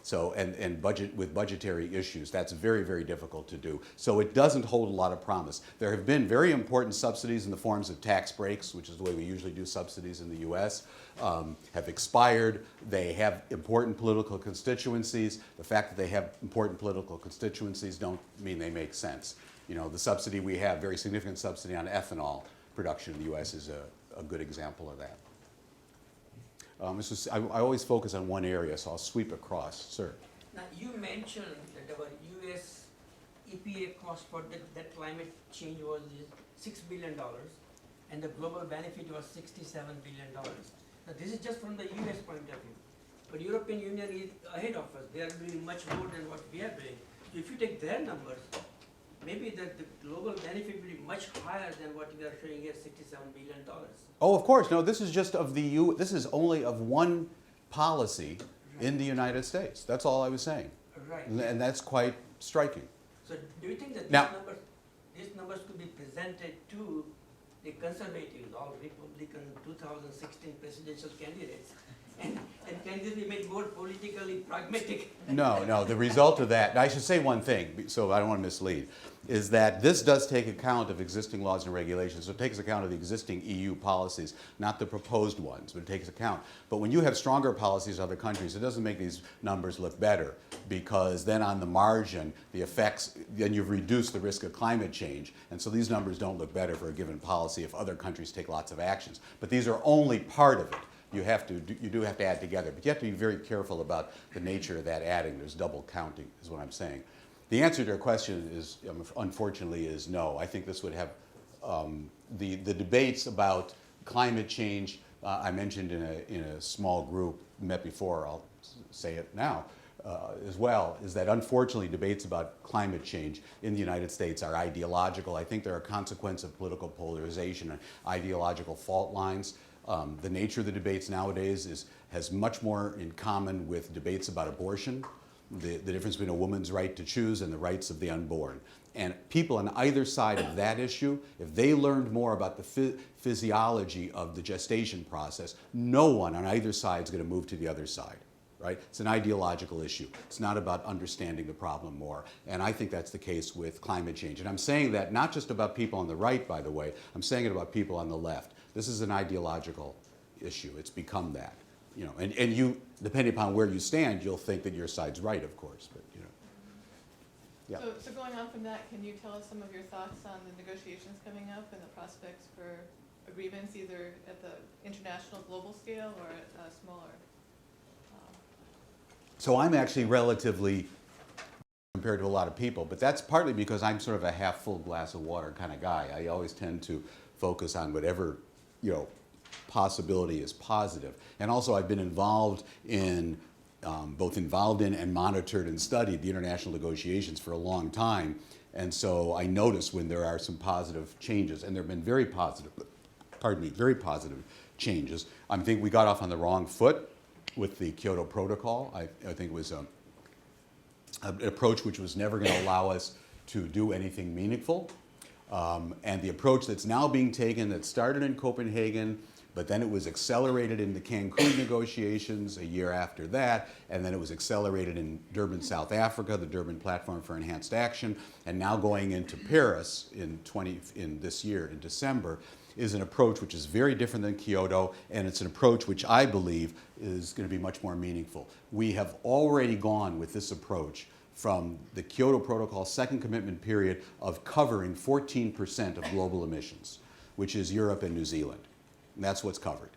So, and with budgetary issues, that's very, very difficult to do. So it doesn't hold a lot of promise. There have been very important subsidies in the forms of tax breaks, which is the way we usually do subsidies in the US, have expired. They have important political constituencies. The fact that they have important political constituencies don't mean they make sense. The subsidy we have, very significant subsidy on ethanol production in the US, is a good example of that. I always focus on one area, so I'll sweep across. Sir. Now, you mentioned that our US EPA cost for that climate change was $6 billion, and the global benefit was $67 billion. Now, this is just from the US point of view. But European Union is ahead of us. They are doing much more than what we are doing. So if you take their numbers, maybe the global benefit will be much higher than what we are showing here, $67 billion. Oh, of course. No, this is just of this is only of one policy in the United States. That's all I was saying. Right. And that's quite striking. So do you think that these numbers could be presented to the conservatives, all Republican 2016 presidential candidates? And can this be made more politically pragmatic? No, the result of that, I should say one thing, so I don't want to mislead, is that this does take account of existing laws and regulations. So it takes account of the existing EU policies, not the proposed ones, but it takes account. But when you have stronger policies in other countries, it doesn't make these numbers look better, because then on the margin, the effects, then you've reduced the risk of climate change. And so these numbers don't look better for a given policy if other countries take lots of actions. But these are only part of it. You do have to add together, but you have to be very careful about the nature of that adding. There's double counting, is what I'm saying. The answer to your question is, unfortunately, is no. I think this would have the debates about climate change. I mentioned in a small group met before. I'll say it now. as well, is that unfortunately debates about climate change in the United States are ideological. I think they're a consequence of political polarization and ideological fault lines. The nature of the debates nowadays has much more in common with debates about abortion, the difference between a woman's right to choose and the rights of the unborn. And people on either side of that issue, if they learned more about the physiology of the gestation process, no one on either side is going to move to the other side. Right? It's an ideological issue. It's not about understanding the problem more. And I think that's the case with climate change. And I'm saying that not just about people on the right, by the way. I'm saying it about people on the left. This is an ideological issue. It's become that. You know, and you, depending upon where you stand, you'll think that your side's right, of course. But you know, yeah. So going on from that, can you tell us some of your thoughts on the negotiations coming up and the prospects for agreements, either at the international global scale or at a smaller? So I'm actually relatively, compared to a lot of people, but that's partly because I'm sort of a half full glass of water kind of guy. I always tend to focus on whatever, you know, possibility is positive. And also I've been involved in, both involved in and monitored and studied the international negotiations for a long time. And so I notice when there are some positive changes, and there have been very positive, very positive changes. I think we got off on the wrong foot with the Kyoto Protocol. I think it was an approach which was never going to allow us to do anything meaningful. And the approach that's now being taken, that started in Copenhagen, but then it was accelerated in the Cancun negotiations a year after that, and then it was accelerated in Durban, South Africa, the Durban Platform for Enhanced Action, and now going into Paris in this year, in December, is an approach which is very different than Kyoto, and it's an approach which I believe is going to be much more meaningful. We have already gone with this approach from the Kyoto Protocol's second commitment period of covering 14% of global emissions, which is Europe and New Zealand. And that's what's covered.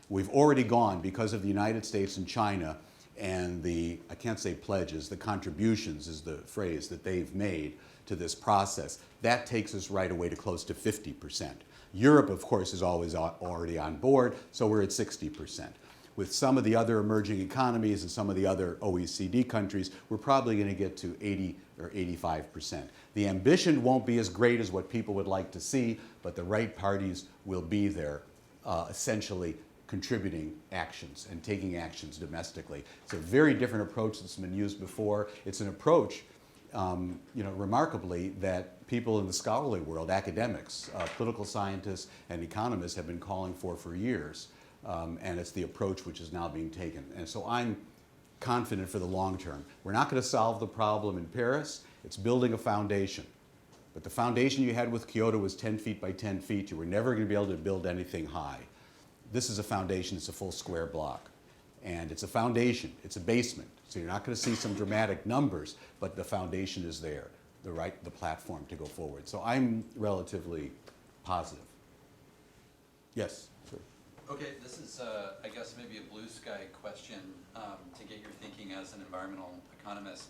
We've already gone, because of the United States and China and the, I can't say pledges, the contributions is the phrase that they've made to this process. That takes us right away to close to 50%. Europe, of course, is always already on board, so we're at 60%. With some of the other emerging economies and some of the other OECD countries, we're probably going to get to 80 or 85%. The ambition won't be as great as what people would like to see, but the right parties will be there, essentially contributing actions and taking actions domestically. It's a very different approach that's been used before. It's an approach, you know, remarkably, that people in the scholarly world, academics, political scientists, and economists have been calling for years. And it's the approach which is now being taken. And so I'm confident for the long term. We're not going to solve the problem in Paris. It's building a foundation. But the foundation you had with Kyoto was 10 feet by 10 feet. You were never going to be able to build anything high. This is a foundation. It's a full square block. And it's a foundation. It's a basement. So you're not going to see some dramatic numbers, but the foundation is there, the platform to go forward. So I'm relatively positive. Yes? Sir. Okay, this is, I guess, maybe a blue sky question to get your thinking as an environmental economist.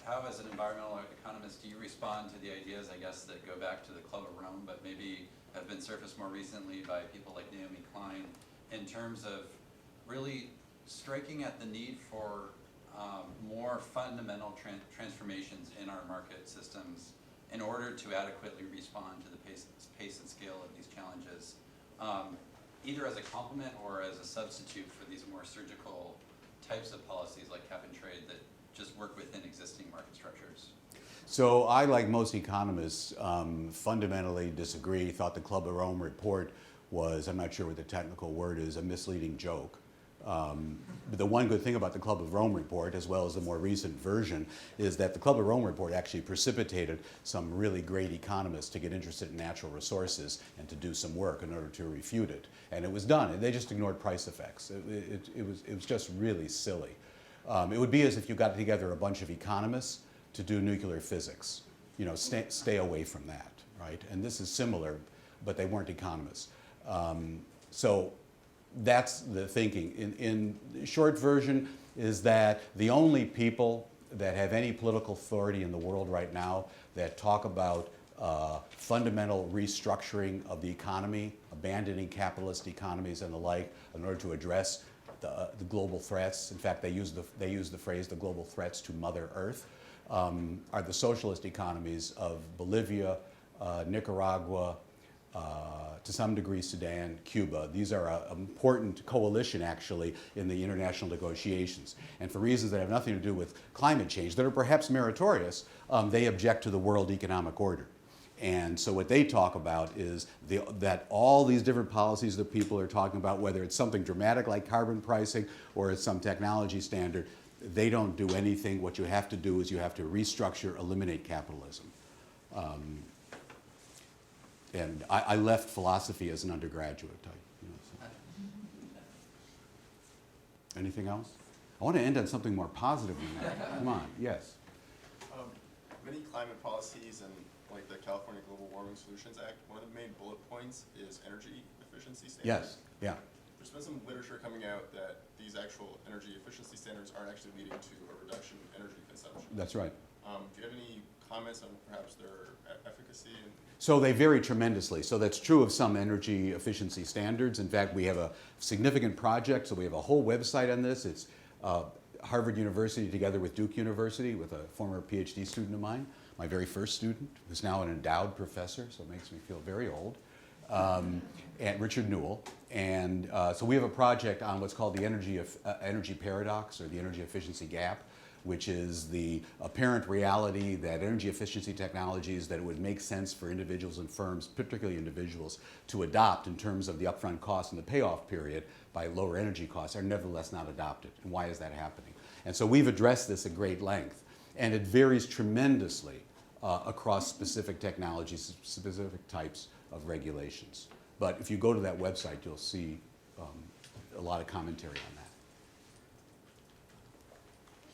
How as an environmental economist, do you respond to the ideas, I guess, that go back to the Club of Rome, but maybe have been surfaced more recently by people like Naomi Klein, in terms of really striking at the need for more fundamental transformations in our market systems in order to adequately respond to the pace and scale of these challenges, either as a complement or as a substitute for these more surgical types of policies like cap and trade that just work within existing market structures? So I, like most economists, fundamentally disagree, thought the Club of Rome report was, I'm not sure what the technical word is, a misleading joke. But the one good thing about the Club of Rome report, as well as the more recent version, is that the Club of Rome report actually precipitated some really great economists to get interested in natural resources and to do some work in order to refute it. And it was done, and they just ignored price effects. It was just really silly. It would be as if you got together a bunch of economists to do nuclear physics. You know, stay away from that, right? And this is similar, but they weren't economists. So that's the thinking. In short version is that the only people that have any political authority in the world right now that talk about fundamental restructuring of the economy, abandoning capitalist economies and the like, in order to address the global threats. In fact, they use the phrase the global threats to Mother Earth, are the socialist economies of Bolivia, Nicaragua, to some degree Sudan, Cuba. These are an important coalition actually in the international negotiations. And for reasons that have nothing to do with climate change, that are perhaps meritorious, they object to the world economic order. And so what they talk about is that all these different policies that people are talking about, whether it's something dramatic like carbon pricing or it's some technology standard, they don't do anything. What you have to do is you have to restructure, eliminate capitalism. And I left philosophy as an undergraduate type. So. Anything else? I want to end on something more positive than that. Come on, yes. Many climate policies and like the California Global Warming Solutions Act, one of the main bullet points is energy efficiency standards. Yes, yeah. There's been some literature coming out that these actual energy efficiency standards aren't actually leading to a reduction in energy consumption. That's right. Do you have any comments on perhaps their efficacy? So they vary tremendously. So that's true of some energy efficiency standards. In fact, we have a significant project, so we have a whole website on this. It's Harvard University together with Duke University with a former PhD student of mine, my very first student, who's now an endowed professor, so it makes me feel very old, and Richard Newell. And so we have a project on what's called the energy paradox, or the energy efficiency gap, which is the apparent reality that energy efficiency technologies that it would make sense for individuals and firms, particularly individuals, to adopt in terms of the upfront cost and the payoff period by lower energy costs are nevertheless not adopted. And why is that happening? And so we've addressed this at great length. And it varies tremendously across specific technologies, specific types of regulations. But if you go to that website, you'll see a lot of commentary on that.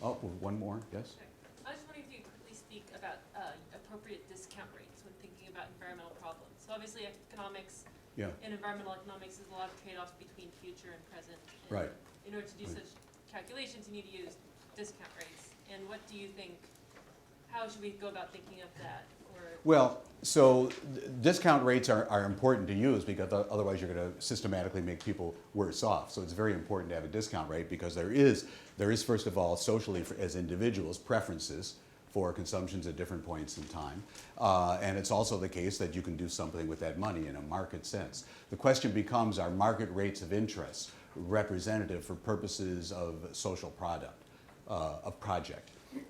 Oh, one more, yes? I was wondering if you could quickly speak about appropriate discount rates when thinking about environmental problems. So obviously economics and environmental economics is a lot of trade-offs between future and present. And Right. in order to do such calculations, you need to use discount rates. And what do you think, how should we go about thinking of that? Well, so discount rates are important to use because otherwise you're going to systematically make people worse off. So it's very important to have a discount rate because there is first of all, socially as individuals, preferences for consumptions at different points in time. And it's also the case that you can do something with that money in a market sense. The question becomes, are market rates of interest representative for purposes of social project?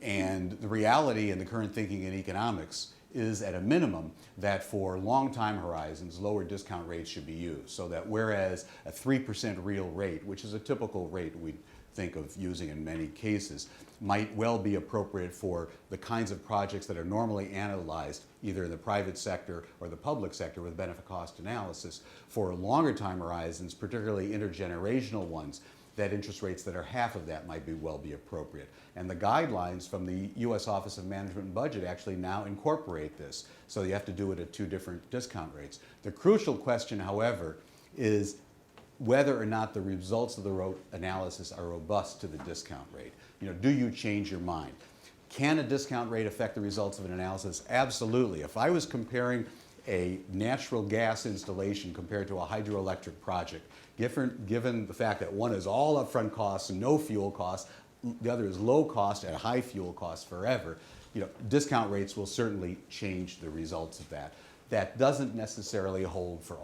And the reality in the current thinking in economics is at a minimum that for long time horizons, lower discount rates should be used. So that whereas a 3% real rate, which is a typical rate we think of using in many cases, might well be appropriate for the kinds of projects that are normally analyzed either in the private sector or the public sector with benefit cost analysis. For longer time horizons, particularly intergenerational ones, that interest rates that are half of that might well be appropriate. And the guidelines from the US Office of Management and Budget actually now incorporate this. So you have to do it at two different discount rates. The crucial question, however, is whether or not the results of the analysis are robust to the discount rate. You know, do you change your mind? Can a discount rate affect the results of an analysis? Absolutely. If I was comparing a natural gas installation compared to a hydroelectric project, given the fact that one is all upfront costs and no fuel costs, the other is low cost at high fuel costs forever, you know, discount rates will certainly change the results of that. That doesn't necessarily hold for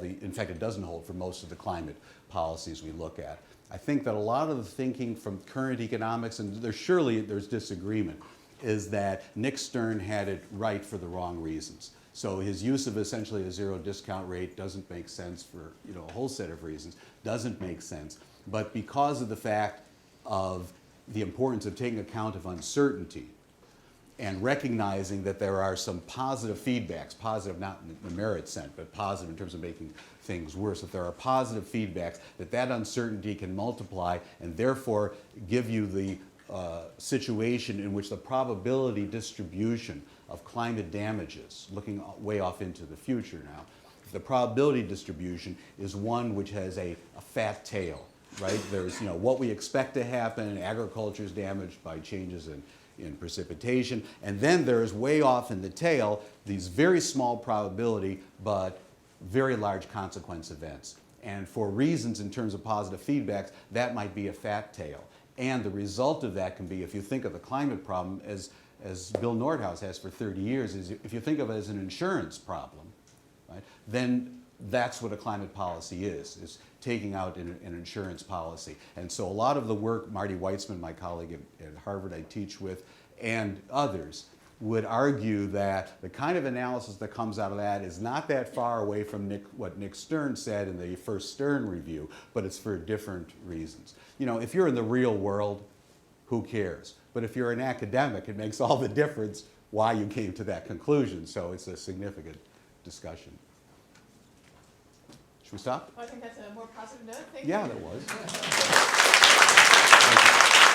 in fact, it doesn't hold for most of the climate policies we look at. I think that a lot of the thinking from current economics, and there's disagreement, is that Nick Stern had it right for the wrong reasons. So his use of essentially a zero discount rate doesn't make sense for a whole set of reasons, doesn't make sense. But because of the fact of the importance of taking account of uncertainty and recognizing that there are some positive feedbacks, positive not in the merit sense, but positive in terms of making things worse, that there are positive feedbacks, that uncertainty can multiply and therefore give you the situation in which the probability distribution of climate damages, looking way off into the future now, the probability distribution is one which has a fat tail, right? There's what we expect to happen, agriculture is damaged by changes in precipitation, and then there's way off in the tail these very small probability but very large consequence events. And for reasons in terms of positive feedbacks, that might be a fat tail. And the result of that can be, if you think of the climate problem as Bill Nordhaus has for 30 years, is if you think of it as an insurance problem, right, then that's what a climate policy is taking out an insurance policy. And so a lot of the work, Marty Weitzman, my colleague at Harvard I teach with, and others, would argue that the kind of analysis that comes out of that is not that far away from what Nick Stern said in the first Stern review, but it's for different reasons. You know, if you're in the real world, who cares? But if you're an academic, it makes all the difference why you came to that conclusion. So it's a significant discussion. Should we stop? Well, I think that's a more positive note. Thank you. Yeah, that was. Thank you.